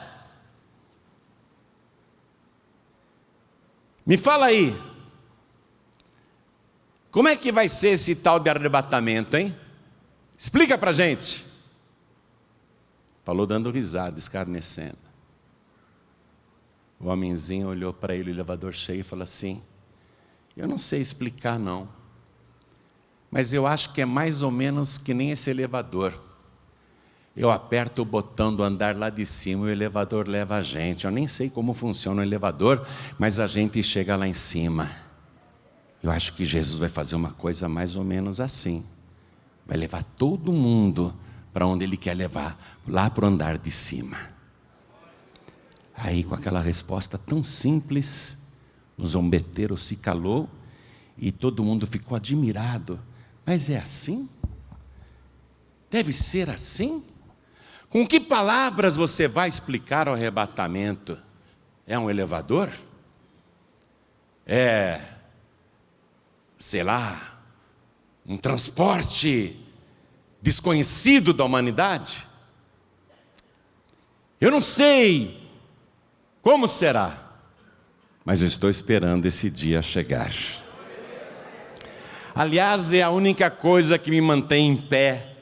Speaker 1: me fala aí, como é que vai ser esse tal de arrebatamento, hein? Explica pra gente. Falou dando risada, escarnecendo. O homenzinho olhou para ele, o elevador cheio, e falou assim: eu não sei explicar não, mas eu acho que é mais ou menos que nem esse elevador. Eu aperto o botão do andar lá de cima e o elevador leva a gente. Eu nem sei como funciona o elevador, mas a gente chega lá em cima. Eu acho que Jesus vai fazer uma coisa mais ou menos assim. Vai levar todo mundo para onde Ele quer levar, lá para o andar de cima. Aí, com aquela resposta tão simples, o zombeteiro se calou e todo mundo ficou admirado. Mas é assim? Deve ser assim? Com que palavras você vai explicar o arrebatamento? É um elevador? É, sei lá, um transporte desconhecido da humanidade? Eu não sei como será, mas eu estou esperando esse dia chegar. Aliás, é a única coisa que me mantém em pé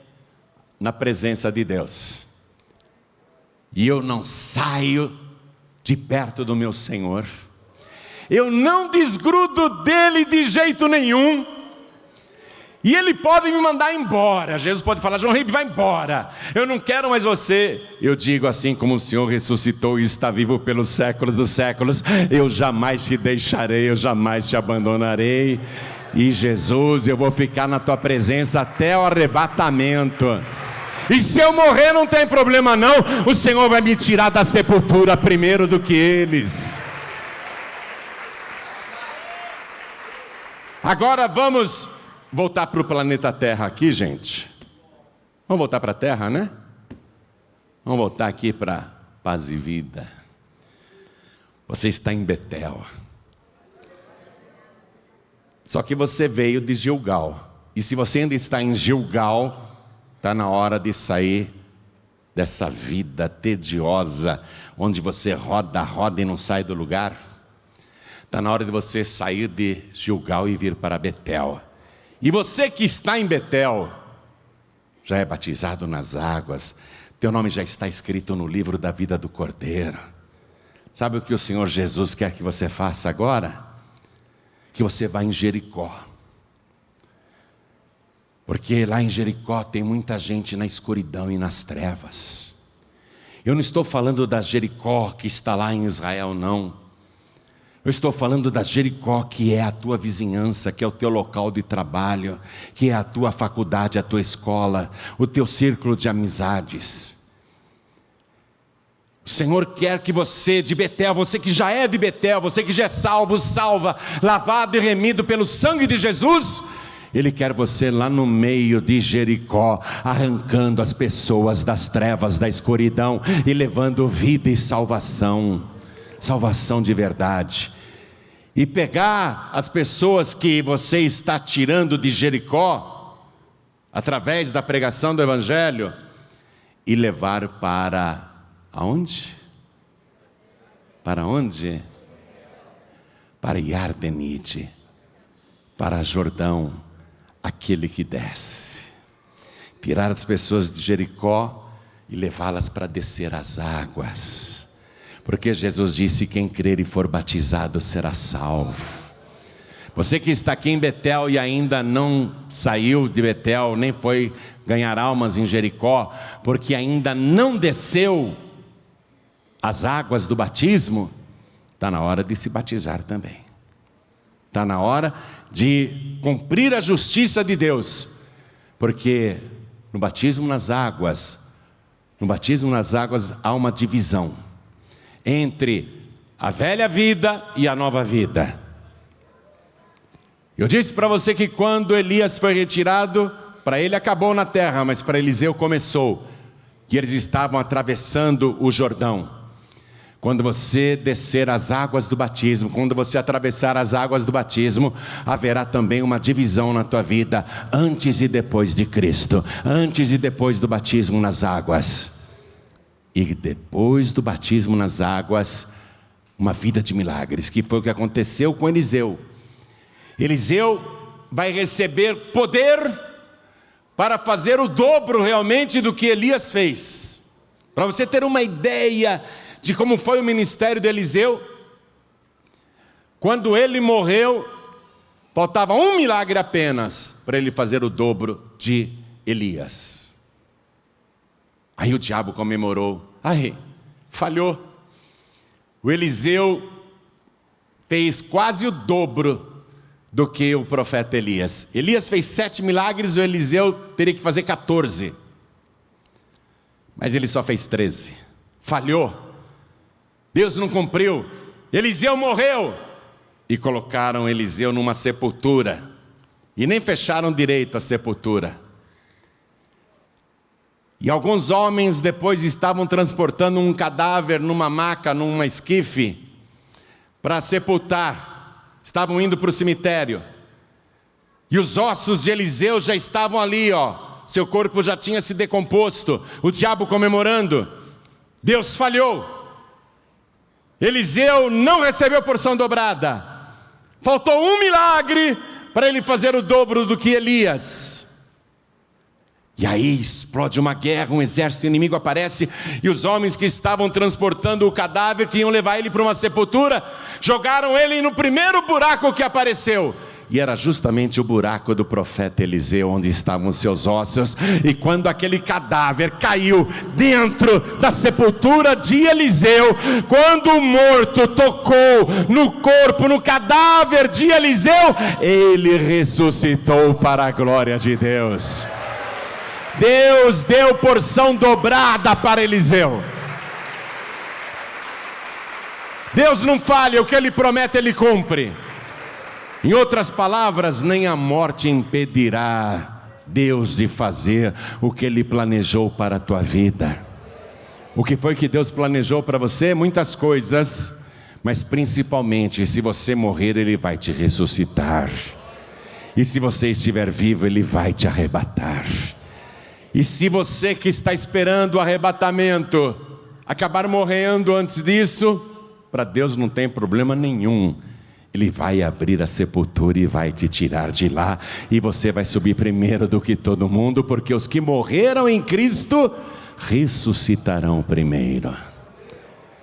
Speaker 1: na presença de Deus. E eu não saio de perto do meu Senhor. Eu não desgrudo dele de jeito nenhum. E ele pode me mandar embora. Jesus pode falar: João Ribe, vai embora. Eu não quero mais você. Eu digo assim como o Senhor ressuscitou e está vivo pelos séculos dos séculos: eu jamais te deixarei, eu jamais te abandonarei. E Jesus, eu vou ficar na tua presença até o arrebatamento. E se eu morrer não tem problema não, o Senhor vai me tirar da sepultura primeiro do que eles. Agora vamos voltar para o planeta Terra aqui, gente. Vamos voltar para a Terra, né? Vamos voltar aqui para paz e vida. Você está em Betel. Só que você veio de Gilgal. E se você ainda está em Gilgal, está na hora de sair dessa vida tediosa, onde você roda, roda e não sai do lugar. Está na hora de você sair de Gilgal e vir para Betel. E você que está em Betel, já é batizado nas águas, teu nome já está escrito no livro da vida do Cordeiro. Sabe o que o Senhor Jesus quer que você faça agora? Que você vá em Jericó. Porque lá em Jericó tem muita gente na escuridão e nas trevas. Eu não estou falando da Jericó que está lá em Israel, não. Eu estou falando da Jericó que é a tua vizinhança, que é o teu local de trabalho, que é a tua faculdade, a tua escola, o teu círculo de amizades. O Senhor quer que você de Betel, você que já é de Betel, você que já é salvo, salva, lavado e remido pelo sangue de Jesus, Ele quer você lá no meio de Jericó, arrancando as pessoas das trevas, da escuridão e levando vida e salvação, salvação de verdade. E pegar as pessoas que você está tirando de Jericó, através da pregação do Evangelho, e levar para aonde? Para onde? Para Yardenite, para Jordão, aquele que desce. Tirar as pessoas de Jericó e levá-las para descer as águas. Porque Jesus disse: quem crer e for batizado será salvo. Você que está aqui em Betel e ainda não saiu de Betel, nem foi ganhar almas em Jericó, porque ainda não desceu as águas do batismo, está na hora de se batizar também. Está na hora de cumprir a justiça de Deus, porque no batismo nas águas há uma divisão entre a velha vida e a nova vida. Eu disse para você que quando Elias foi retirado, para ele acabou na terra, mas para Eliseu começou. E eles estavam atravessando o Jordão. Quando você descer as águas do batismo, quando você atravessar as águas do batismo, haverá também uma divisão na tua vida, antes e depois de Cristo, antes e depois do batismo nas águas. E depois do batismo nas águas, uma vida de milagres, que foi o que aconteceu com Eliseu. Eliseu vai receber poder para fazer o dobro realmente do que Elias fez. Para você ter uma ideia de como foi o ministério de Eliseu, quando ele morreu, faltava um milagre apenas para ele fazer o dobro de Elias. Aí o diabo comemorou, falhou. O Eliseu fez quase o dobro do que o profeta Elias. Elias fez 7 milagres, o Eliseu teria que fazer 14. Mas ele só fez 13. Falhou. Deus não cumpriu. Eliseu morreu. E colocaram Eliseu numa sepultura. E nem fecharam direito a sepultura. E alguns homens depois estavam transportando um cadáver numa maca, numa esquife, para sepultar. Estavam indo para o cemitério. E os ossos de Eliseu já estavam ali, seu corpo já tinha se decomposto. O diabo comemorando. Deus falhou. Eliseu não recebeu porção dobrada. Faltou um milagre para ele fazer o dobro do que Elias. E aí explode uma guerra, um exército inimigo aparece, e os homens que estavam transportando o cadáver, que iam levar ele para uma sepultura, jogaram ele no primeiro buraco que apareceu. E era justamente o buraco do profeta Eliseu, onde estavam seus ossos. E quando aquele cadáver caiu dentro da sepultura de Eliseu, quando o morto tocou no corpo, no cadáver de Eliseu, ele ressuscitou para a glória de Deus. Deus deu porção dobrada para Eliseu. Deus não falha, o que Ele promete Ele cumpre. Em outras palavras, nem a morte impedirá Deus de fazer o que Ele planejou para a tua vida. O que foi que Deus planejou para você? Muitas coisas, mas principalmente, se você morrer, Ele vai te ressuscitar. E se você estiver vivo, Ele vai te arrebatar. E se você que está esperando o arrebatamento acabar morrendo antes disso, para Deus não tem problema nenhum. Ele vai abrir a sepultura e vai te tirar de lá. E você vai subir primeiro do que todo mundo, porque os que morreram em Cristo ressuscitarão primeiro.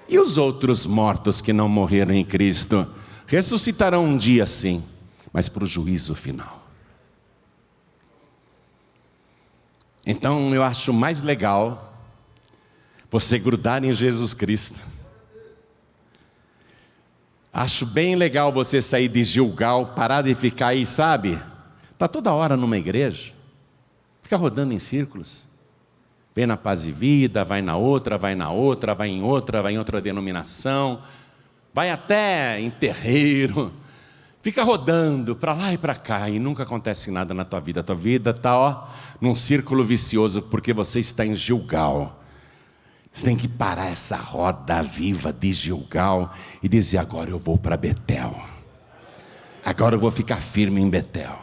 Speaker 1: E os outros mortos que não morreram em Cristo ressuscitarão um dia sim, mas para o juízo final. Então eu acho mais legal você grudar em Jesus Cristo. Acho bem legal você sair de Gilgal, parar de ficar aí, sabe? Está toda hora numa igreja, fica rodando em círculos. Vem na Paz e Vida, vai na outra, vai na outra, vai em outra denominação, vai até em terreiro. Fica rodando para lá e para cá e nunca acontece nada na tua vida. A tua vida está num círculo vicioso porque você está em Gilgal. Você tem que parar essa roda viva de Gilgal e dizer: agora eu vou para Betel. Agora eu vou ficar firme em Betel.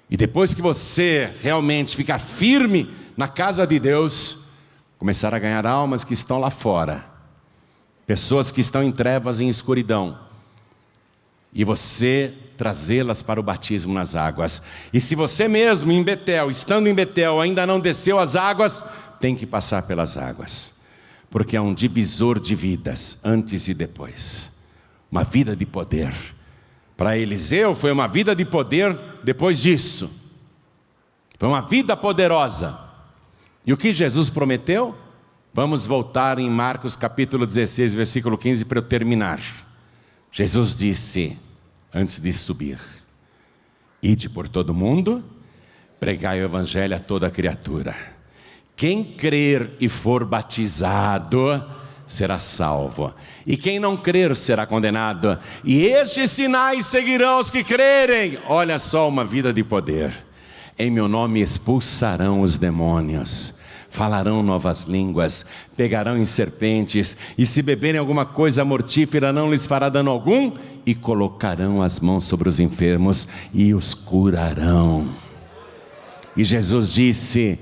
Speaker 1: E depois que você realmente ficar firme na casa de Deus, começar a ganhar almas que estão lá fora. pessoas que estão em trevas e em escuridão, e você trazê-las para o batismo nas águas. E se você mesmo em Betel, estando em Betel, ainda não desceu as águas, tem que passar pelas águas, porque é um divisor de vidas, antes e depois. Uma vida de poder. Para Eliseu foi uma vida de poder depois disso. Foi uma vida poderosa. E o que Jesus prometeu? Vamos voltar em Marcos capítulo 16, versículo 15, para eu terminar. Jesus disse, antes de subir: ide por todo o mundo, pregai o evangelho a toda criatura. Quem crer e for batizado será salvo, e quem não crer será condenado. E estes sinais seguirão os que crerem. Olha só, uma vida de poder. Em meu nome expulsarão os demônios, falarão novas línguas, pegarão em serpentes, e se beberem alguma coisa mortífera não lhes fará dano algum, e colocarão as mãos sobre os enfermos e os curarão. E Jesus disse: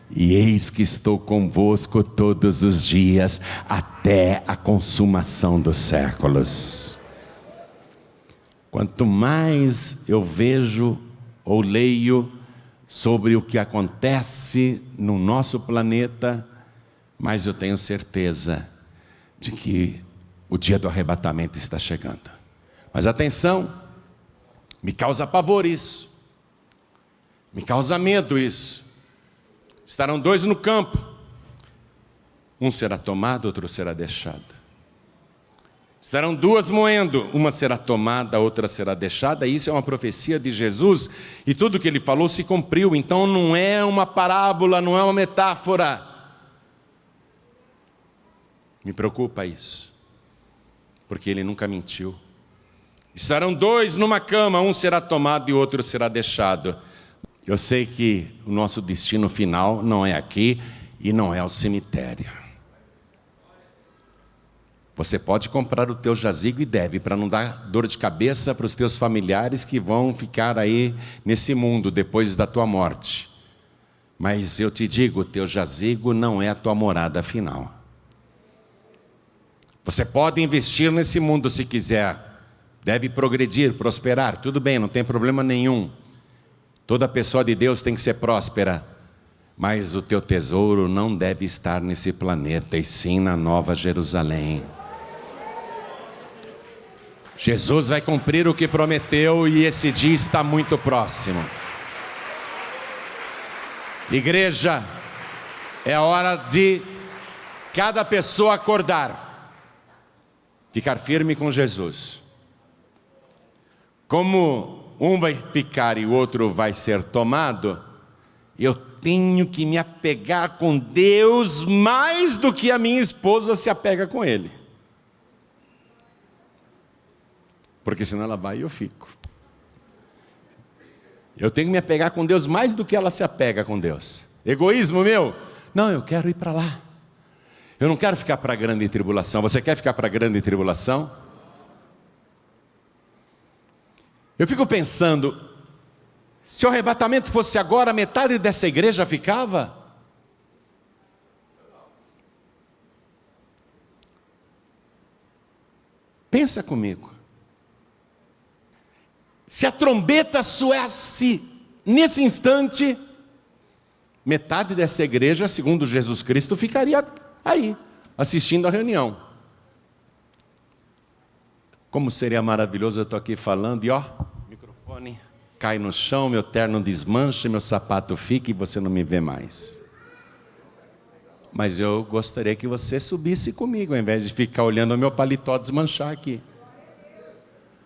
Speaker 1: e eis que estou convosco todos os dias, até a consumação dos séculos. Quanto mais eu vejo ou leio sobre o que acontece no nosso planeta, mas eu tenho certeza de que o dia do arrebatamento está chegando. Mas atenção, me causa pavor isso, me causa medo isso. Estarão dois no campo, um será tomado, outro será deixado. Estarão duas moendo, uma será tomada, a outra será deixada. Isso é uma profecia de Jesus, e tudo que ele falou se cumpriu. Então não é uma parábola, não é uma metáfora. Me preocupa isso, porque ele nunca mentiu. Estarão dois numa cama, um será tomado e o outro será deixado. Eu sei que o nosso destino final não é aqui e não é o cemitério. Você pode comprar o teu jazigo, e deve, para não dar dor de cabeça para os teus familiares que vão ficar aí nesse mundo depois da tua morte. Mas eu te digo, o teu jazigo não é a tua morada final. Você pode investir nesse mundo se quiser, deve progredir, prosperar, tudo bem, não tem problema nenhum. Toda pessoa de Deus tem que ser próspera, mas o teu tesouro não deve estar nesse planeta, e sim na Nova Jerusalém. Jesus vai cumprir o que prometeu, e esse dia está muito próximo. Igreja, é a hora de cada pessoa acordar, ficar firme com Jesus. Como um vai ficar e o outro vai ser tomado, eu tenho que me apegar com Deus mais do que a minha esposa se apega com Ele. Porque senão ela vai e eu fico. Eu tenho que me apegar com Deus mais do que ela se apega com Deus. Egoísmo meu? Não, eu quero ir para lá. Eu não quero ficar para a grande tribulação. Você quer ficar para a grande tribulação? Eu fico pensando, se o arrebatamento fosse agora, metade dessa igreja ficava? Pensa comigo. Se a trombeta soasse nesse instante, metade dessa igreja, segundo Jesus Cristo, ficaria aí, assistindo a reunião. Como seria maravilhoso eu estou aqui falando e ó, o microfone cai no chão, meu terno desmancha, meu sapato fica e você não me vê mais. Mas eu gostaria que você subisse comigo, ao invés de ficar olhando o meu paletó desmanchar aqui.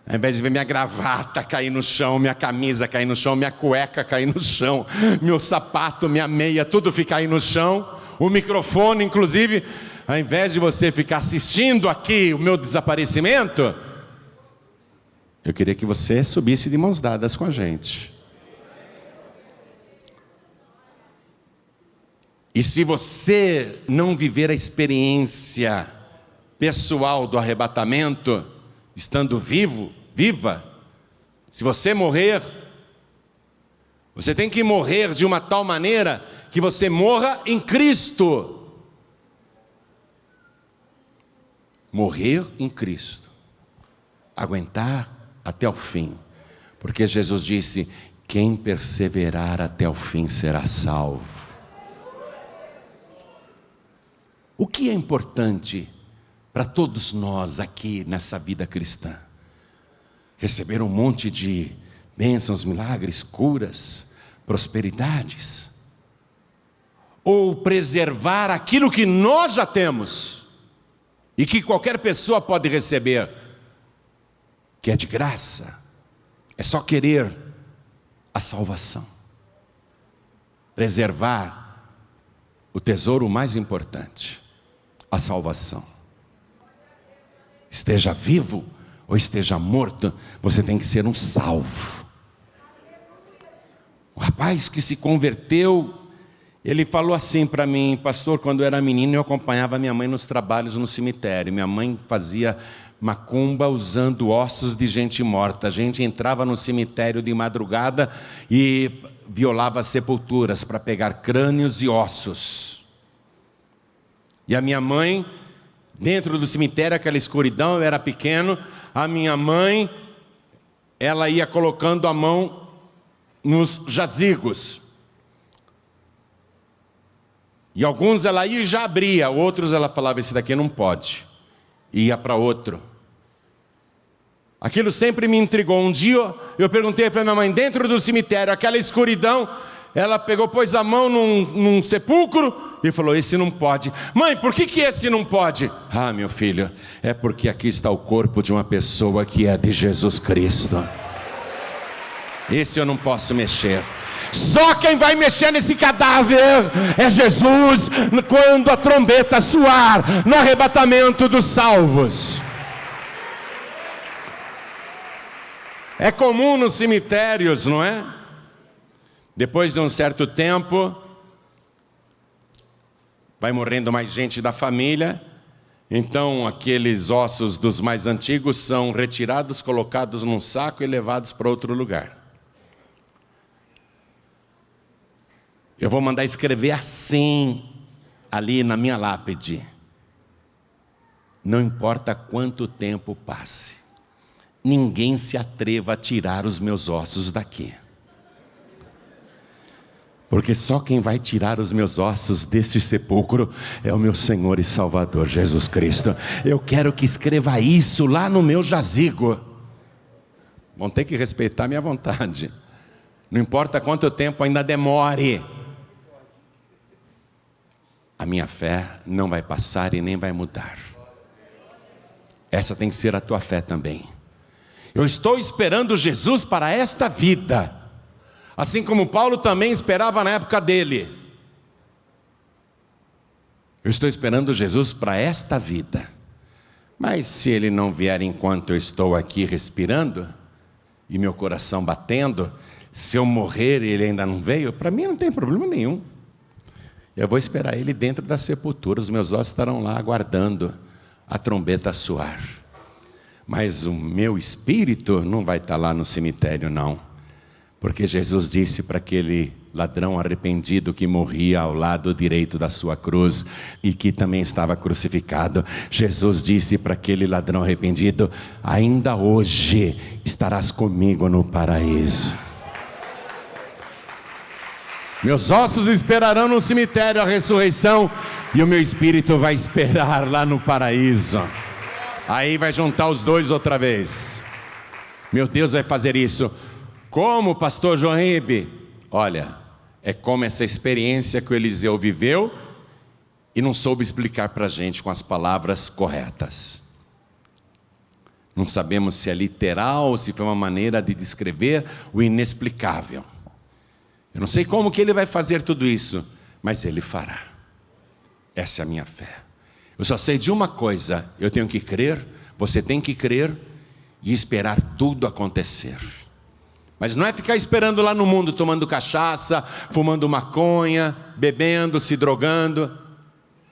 Speaker 1: Ao invés de ver minha gravata cair no chão, minha camisa cair no chão, minha cueca cair no chão, meu sapato, minha meia, tudo ficar aí no chão, o microfone inclusive, ao invés de você ficar assistindo aqui o meu desaparecimento, eu queria que você subisse de mãos dadas com a gente. E se você não viver a experiência pessoal do arrebatamento, estando vivo, viva, se você morrer, você tem que morrer de uma tal maneira que você morra em Cristo. morrer em Cristo, aguentar até o fim, porque Jesus disse: quem perseverar até o fim será salvo. O que é importante para todos nós aqui nessa vida cristã? Receber um monte de bênçãos, milagres, curas, prosperidades? Ou preservar aquilo que nós já temos e que qualquer pessoa pode receber, que é de graça, é só querer a salvação. Preservar o tesouro mais importante, a salvação. Esteja vivo ou esteja morto, você tem que ser um salvo. O rapaz que se converteu, ele falou assim para mim: pastor, quando eu era menino eu acompanhava minha mãe nos trabalhos no cemitério. Minha mãe fazia macumba usando ossos de gente morta. A gente entrava no cemitério de madrugada e violava sepulturas para pegar crânios e ossos. E a minha mãe, dentro do cemitério, aquela escuridão, eu era pequeno, a minha mãe, ela ia colocando a mão nos jazigos. E alguns ela ia e já abria, outros ela falava: esse daqui não pode. E ia para outro. Aquilo sempre me intrigou. Um dia eu perguntei para minha mãe, dentro do cemitério, aquela escuridão, ela pegou, pôs a mão num sepulcro e falou: esse não pode. Mãe, por que esse não pode? Ah, meu filho, é porque aqui está o corpo de uma pessoa que é de Jesus Cristo. Esse eu não posso mexer. Só quem vai mexer nesse cadáver é Jesus, quando a trombeta soar no arrebatamento dos salvos. É comum nos cemitérios, não é? Depois de um certo tempo, vai morrendo mais gente da família, então aqueles ossos dos mais antigos são retirados, colocados num saco e levados para outro lugar. Eu vou mandar escrever assim, ali na minha lápide: não importa quanto tempo passe, ninguém se atreva a tirar os meus ossos daqui. Porque só quem vai tirar os meus ossos deste sepulcro é o meu Senhor e Salvador Jesus Cristo. Eu quero que escreva isso lá no meu jazigo. Vão ter que respeitar a minha vontade. Não importa quanto tempo ainda demore, a minha fé não vai passar e nem vai mudar. Essa tem que ser a tua fé também. Eu estou esperando Jesus para esta vida, assim como Paulo também esperava na época dele. Eu estou esperando Jesus para esta vida. Mas se ele não vier enquanto eu estou aqui respirando e meu coração batendo, se eu morrer e ele ainda não veio, para mim não tem problema nenhum. Eu vou esperar ele dentro da sepultura, os meus ossos estarão lá aguardando a trombeta soar. Mas o meu espírito não vai estar lá no cemitério, não. Porque Jesus disse para aquele ladrão arrependido que morria ao lado direito da sua cruz e que também estava crucificado, Jesus disse para aquele ladrão arrependido: ainda hoje estarás comigo no paraíso. Meus ossos esperarão no cemitério a ressurreição, e o meu espírito vai esperar lá no paraíso. Aí vai juntar os dois outra vez. Meu Deus vai fazer isso. Como, pastor João Ribe? Olha, é como essa experiência que o Eliseu viveu e não soube explicar para a gente com as palavras corretas. Não sabemos se é literal ou se foi uma maneira de descrever o inexplicável. Eu não sei como que ele vai fazer tudo isso, mas ele fará. Essa é a minha fé. Eu só sei de uma coisa: eu tenho que crer, você tem que crer e esperar tudo acontecer. Mas não é ficar esperando lá no mundo, tomando cachaça, fumando maconha, bebendo, se drogando,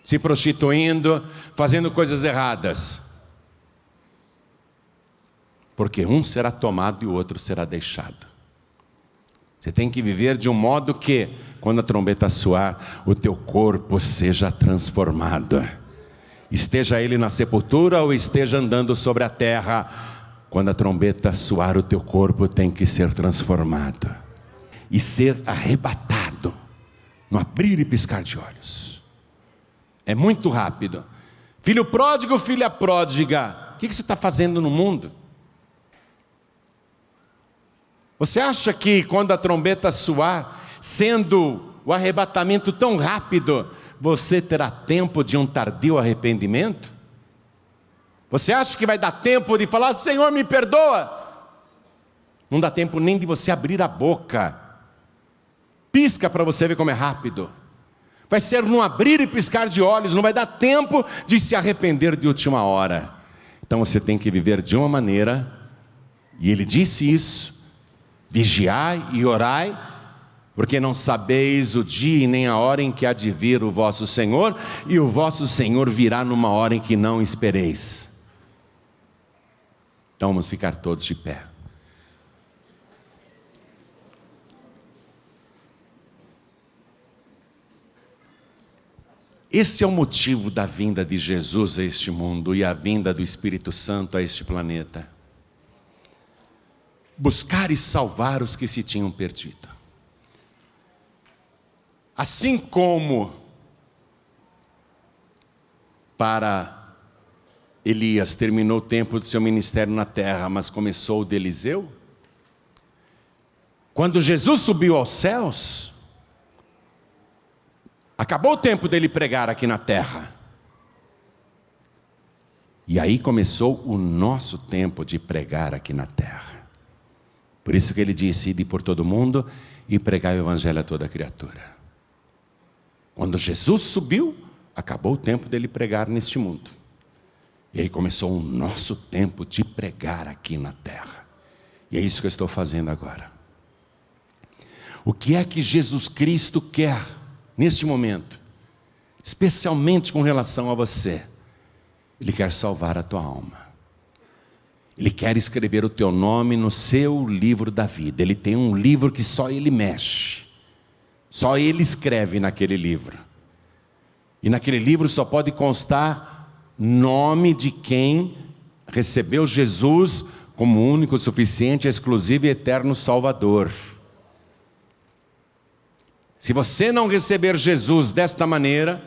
Speaker 1: se prostituindo, fazendo coisas erradas. Porque um será tomado e o outro será deixado. Você tem que viver de um modo que, quando a trombeta soar, o teu corpo seja transformado. esteja ele na sepultura ou esteja andando sobre a terra, quando a trombeta soar, o teu corpo tem que ser transformado e ser arrebatado no abrir e piscar de olhos. É muito rápido. Filho pródigo, filha pródiga, o que você está fazendo no mundo? Você acha que quando a trombeta soar, sendo o arrebatamento tão rápido, você terá tempo de um tardio arrependimento? Você acha que vai dar tempo de falar, Senhor, me perdoa? Não dá tempo nem de você abrir a boca. Pisca para você ver como é rápido. Vai ser num abrir e piscar de olhos, não vai dar tempo de se arrepender de última hora. Então você tem que viver de uma maneira, e ele disse isso: vigiai e orai, porque não sabeis o dia e nem a hora em que há de vir o vosso Senhor, e o vosso Senhor virá numa hora em que não espereis. Então vamos ficar todos de pé. Esse é o motivo da vinda de Jesus a este mundo e a vinda do Espírito Santo a este planeta. Buscar e salvar os que se tinham perdido. Assim como para Elias terminou o tempo do seu ministério na terra, mas começou o de Eliseu, quando Jesus subiu aos céus, acabou o tempo dele pregar aqui na terra. E aí começou o nosso tempo de pregar aqui na terra. Por isso que ele disse, ide por todo mundo e pregai o evangelho a toda criatura. Quando Jesus subiu, acabou o tempo dele pregar neste mundo. E aí começou o nosso tempo de pregar aqui na terra. E é isso que eu estou fazendo agora. O que é que Jesus Cristo quer neste momento? Especialmente com relação a você. Ele quer salvar a tua alma. Ele quer escrever o teu nome no seu livro da vida. Ele tem um livro que só ele mexe. Só ele escreve naquele livro. E naquele livro só pode constar nome de quem recebeu Jesus como único, suficiente, exclusivo e eterno Salvador. Se você não receber Jesus desta maneira,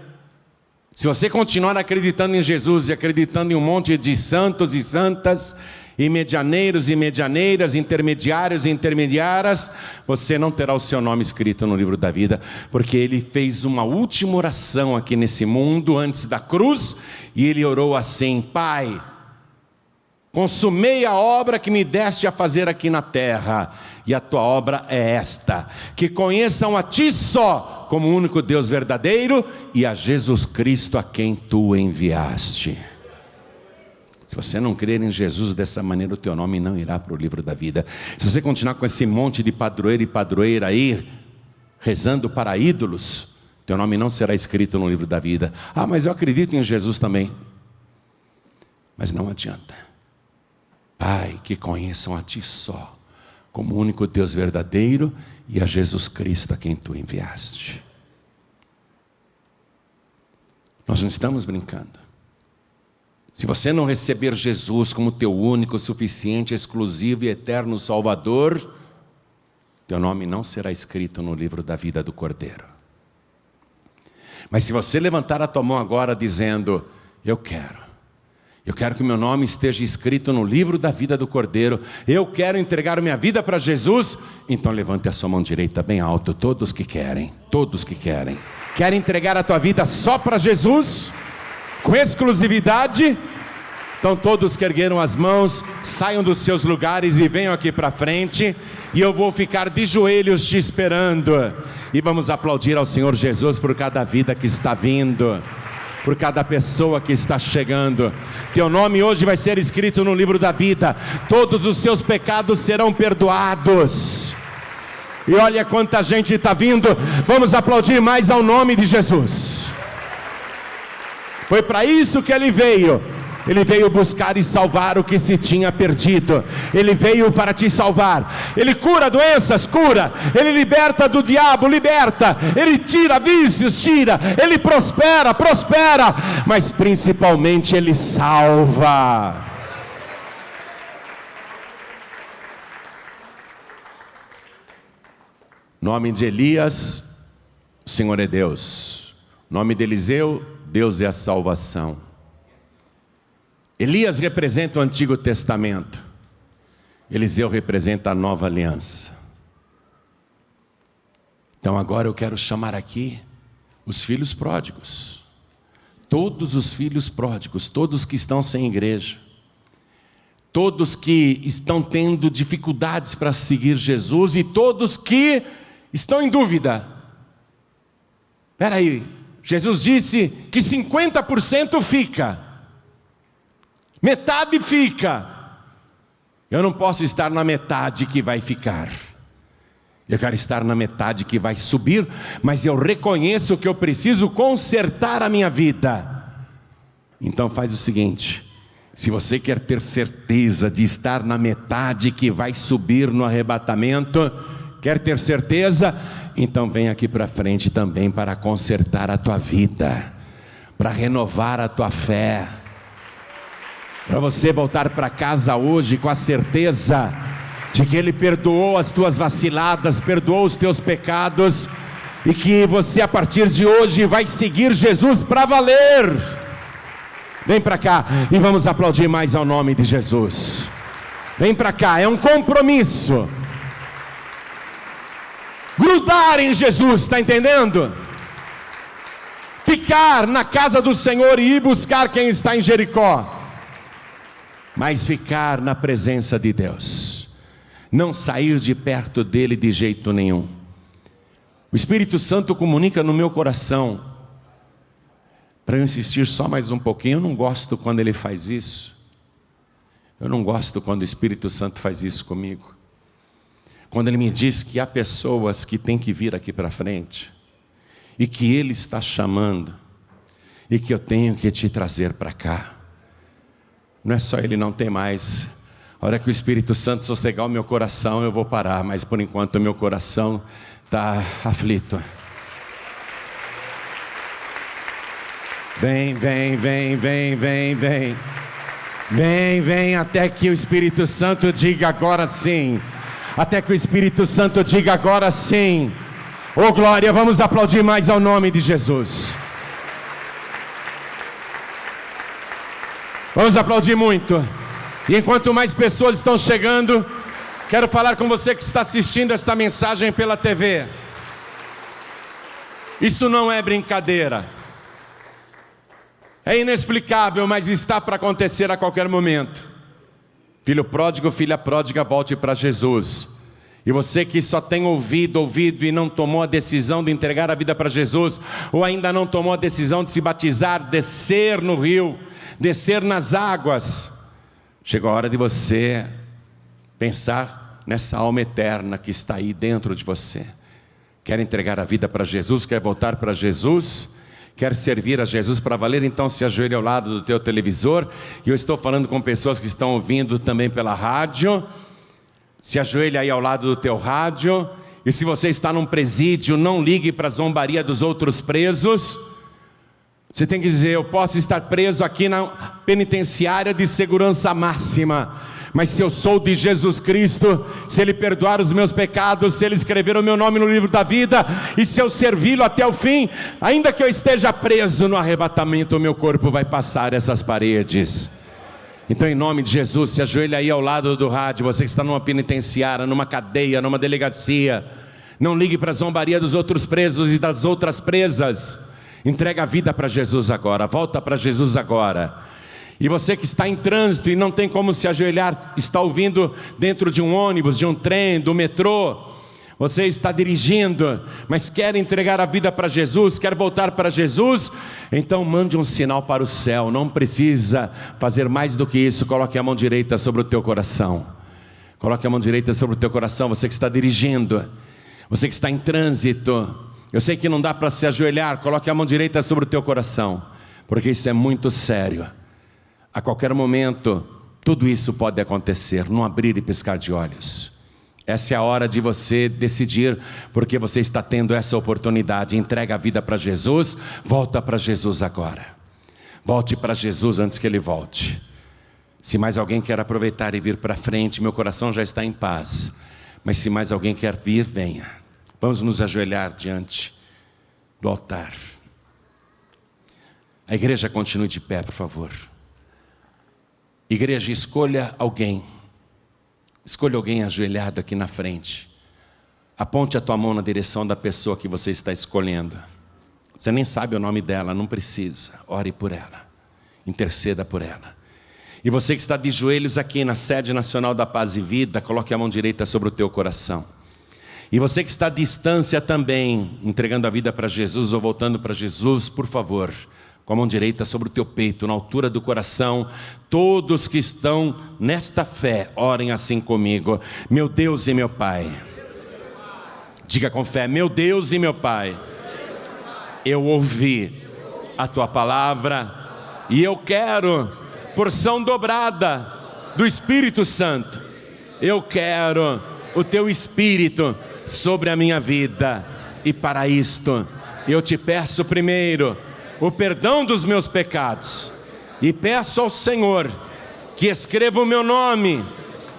Speaker 1: se você continuar acreditando em Jesus e acreditando em um monte de santos e santas, e medianeiros e medianeiras, intermediários e intermediárias, você não terá o seu nome escrito no livro da vida, porque ele fez uma última oração aqui nesse mundo, antes da cruz, e ele orou assim: Pai, consumei a obra que me deste a fazer aqui na terra, e a tua obra é esta, que conheçam a ti só, como o único Deus verdadeiro, e a Jesus Cristo a quem tu enviaste. Se você não crer em Jesus dessa maneira, o teu nome não irá para o livro da vida. Se você continuar com esse monte de padroeiro e padroeira aí, rezando para ídolos, teu nome não será escrito no livro da vida. Ah, mas eu acredito em Jesus também. Mas não adianta. Pai, que conheçam a ti só, como o único Deus verdadeiro, e a Jesus Cristo a quem tu enviaste. Nós não estamos brincando. Se você não receber Jesus como teu único, suficiente, exclusivo e eterno Salvador, teu nome não será escrito no livro da vida do Cordeiro. Mas se você levantar a tua mão agora dizendo: eu quero que o meu nome esteja escrito no livro da vida do Cordeiro, eu quero entregar minha vida para Jesus, então levante a sua mão direita bem alto, todos que querem. Quer entregar a tua vida só para Jesus, com exclusividade? Então todos que ergueram as mãos, saiam dos seus lugares e venham aqui para frente, e eu vou ficar de joelhos te esperando, e vamos aplaudir ao Senhor Jesus por cada vida que está vindo, por cada pessoa que está chegando. Teu nome hoje vai ser escrito no livro da vida, todos os seus pecados serão perdoados. E olha quanta gente está vindo. Vamos aplaudir mais ao nome de Jesus. Foi para isso que ele veio, Ele veio buscar e salvar o que se tinha perdido. Ele veio para te salvar. Ele cura doenças, cura. Ele liberta do diabo, liberta. Ele tira vícios, tira. Ele prospera, prospera. Mas principalmente Ele salva. Nome de Elias, o Senhor é Deus. Nome de Eliseu, Deus é a salvação. Elias representa o Antigo Testamento. Eliseu representa a Nova Aliança. Então agora eu quero chamar aqui os filhos pródigos. Todos os filhos pródigos, todos que estão sem igreja. Todos que estão tendo dificuldades para seguir Jesus e todos que estão em dúvida. Espera aí, Jesus disse que 50% fica, metade fica. Eu não posso estar na metade que vai ficar. Eu quero estar na metade que vai subir, mas eu reconheço que eu preciso consertar a minha vida. Então faz o seguinte: se você quer ter certeza de estar na metade que vai subir no arrebatamento, quer ter certeza? Então vem aqui para frente também para consertar a tua vida, para renovar a tua fé, para você voltar para casa hoje com a certeza de que Ele perdoou as tuas vaciladas, perdoou os teus pecados, e que você a partir de hoje vai seguir Jesus para valer. Vem para cá e vamos aplaudir mais ao nome de Jesus. Vem para cá, é um compromisso. Grudar em Jesus, está entendendo? Ficar na casa do Senhor e ir buscar quem está em Jericó. Mas ficar na presença de Deus. Não sair de perto dele de jeito nenhum. O Espírito Santo comunica no meu coração, para eu insistir só mais um pouquinho. Eu não gosto quando ele faz isso. Eu não gosto quando o Espírito Santo faz isso comigo. Quando ele me diz que há pessoas que têm que vir aqui para frente, e que ele está chamando, e que eu tenho que te trazer para cá. Não é só ele, não tem mais. A hora que o Espírito Santo sossegar o meu coração, eu vou parar, mas por enquanto o meu coração está aflito. Vem, vem, vem, vem, vem, vem. Vem, vem, até que o Espírito Santo diga agora sim. Até que o Espírito Santo diga agora sim. Oh glória, vamos aplaudir mais ao nome de Jesus. Vamos aplaudir muito. E enquanto mais pessoas estão chegando, quero falar com você que está assistindo esta mensagem pela TV. Isso não é brincadeira. É inexplicável, mas está para acontecer a qualquer momento. Filho pródigo, filha pródiga, volte para Jesus. E você que só tem ouvido e não tomou a decisão de entregar a vida para Jesus, ou ainda não tomou a decisão de se batizar, descer no rio, descer nas águas, chegou a hora de você pensar nessa alma eterna que está aí dentro de você. Quer entregar a vida para Jesus, quer voltar para Jesus, quer servir a Jesus para valer? Então se ajoelhe ao lado do teu televisor. E eu estou falando com pessoas que estão ouvindo também pela rádio. Se ajoelhe aí ao lado do teu rádio. E se você está num presídio, não ligue para a zombaria dos outros presos. Você tem que dizer: eu posso estar preso aqui na penitenciária de segurança máxima, mas se eu sou de Jesus Cristo, se Ele perdoar os meus pecados, se Ele escrever o meu nome no livro da vida, e se eu servi-lo até o fim, ainda que eu esteja preso no arrebatamento, o meu corpo vai passar essas paredes. Então, em nome de Jesus, se ajoelha aí ao lado do rádio. Você que está numa penitenciária, numa cadeia, numa delegacia, não ligue para a zombaria dos outros presos e das outras presas. Entrega a vida para Jesus agora, volta para Jesus agora. E você que está em trânsito e não tem como se ajoelhar, está ouvindo dentro de um ônibus, de um trem, do metrô, você está dirigindo, mas quer entregar a vida para Jesus, quer voltar para Jesus, então mande um sinal para o céu. Não precisa fazer mais do que isso. Coloque a mão direita sobre o teu coração. Coloque a mão direita sobre o teu coração. Você que está dirigindo, você que está em trânsito, eu sei que não dá para se ajoelhar. Coloque a mão direita sobre o teu coração, porque isso é muito sério. A qualquer momento, tudo isso pode acontecer, num abrir e piscar de olhos. Essa é a hora de você decidir, porque você está tendo essa oportunidade. Entrega a vida para Jesus, volta para Jesus agora. Volte para Jesus antes que Ele volte. Se mais alguém quer aproveitar e vir para frente, meu coração já está em paz. Mas se mais alguém quer vir, venha. Vamos nos ajoelhar diante do altar. A igreja continue de pé, por favor. Igreja, escolha alguém. Escolha alguém ajoelhado aqui na frente. Aponte a tua mão na direção da pessoa que você está escolhendo. Você nem sabe o nome dela, não precisa. Ore por ela. Interceda por ela. E você que está de joelhos aqui na sede nacional da Paz e Vida, coloque a mão direita sobre o teu coração. E você que está à distância também, entregando a vida para Jesus ou voltando para Jesus, por favor, com a mão direita sobre o teu peito, na altura do coração, todos que estão nesta fé, orem assim comigo. Meu Deus e meu Pai. Diga com fé, meu Deus e meu Pai, eu ouvi a tua palavra e eu quero porção dobrada do Espírito Santo. Eu quero o teu Espírito sobre a minha vida. E para isto, eu te peço primeiro o perdão dos meus pecados. E peço ao Senhor que escreva o meu nome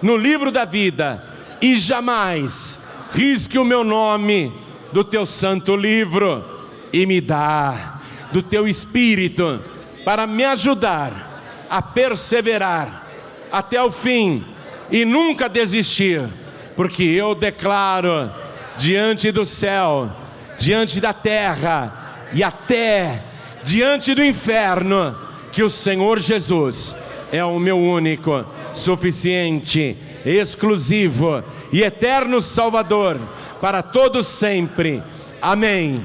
Speaker 1: no livro da vida e jamais risque o meu nome do teu santo livro. E me dá do teu Espírito para me ajudar a perseverar até o fim e nunca desistir, porque eu declaro diante do céu, diante da terra e até diante do inferno, que o Senhor Jesus é o meu único, suficiente, exclusivo e eterno Salvador para todos sempre. Amém.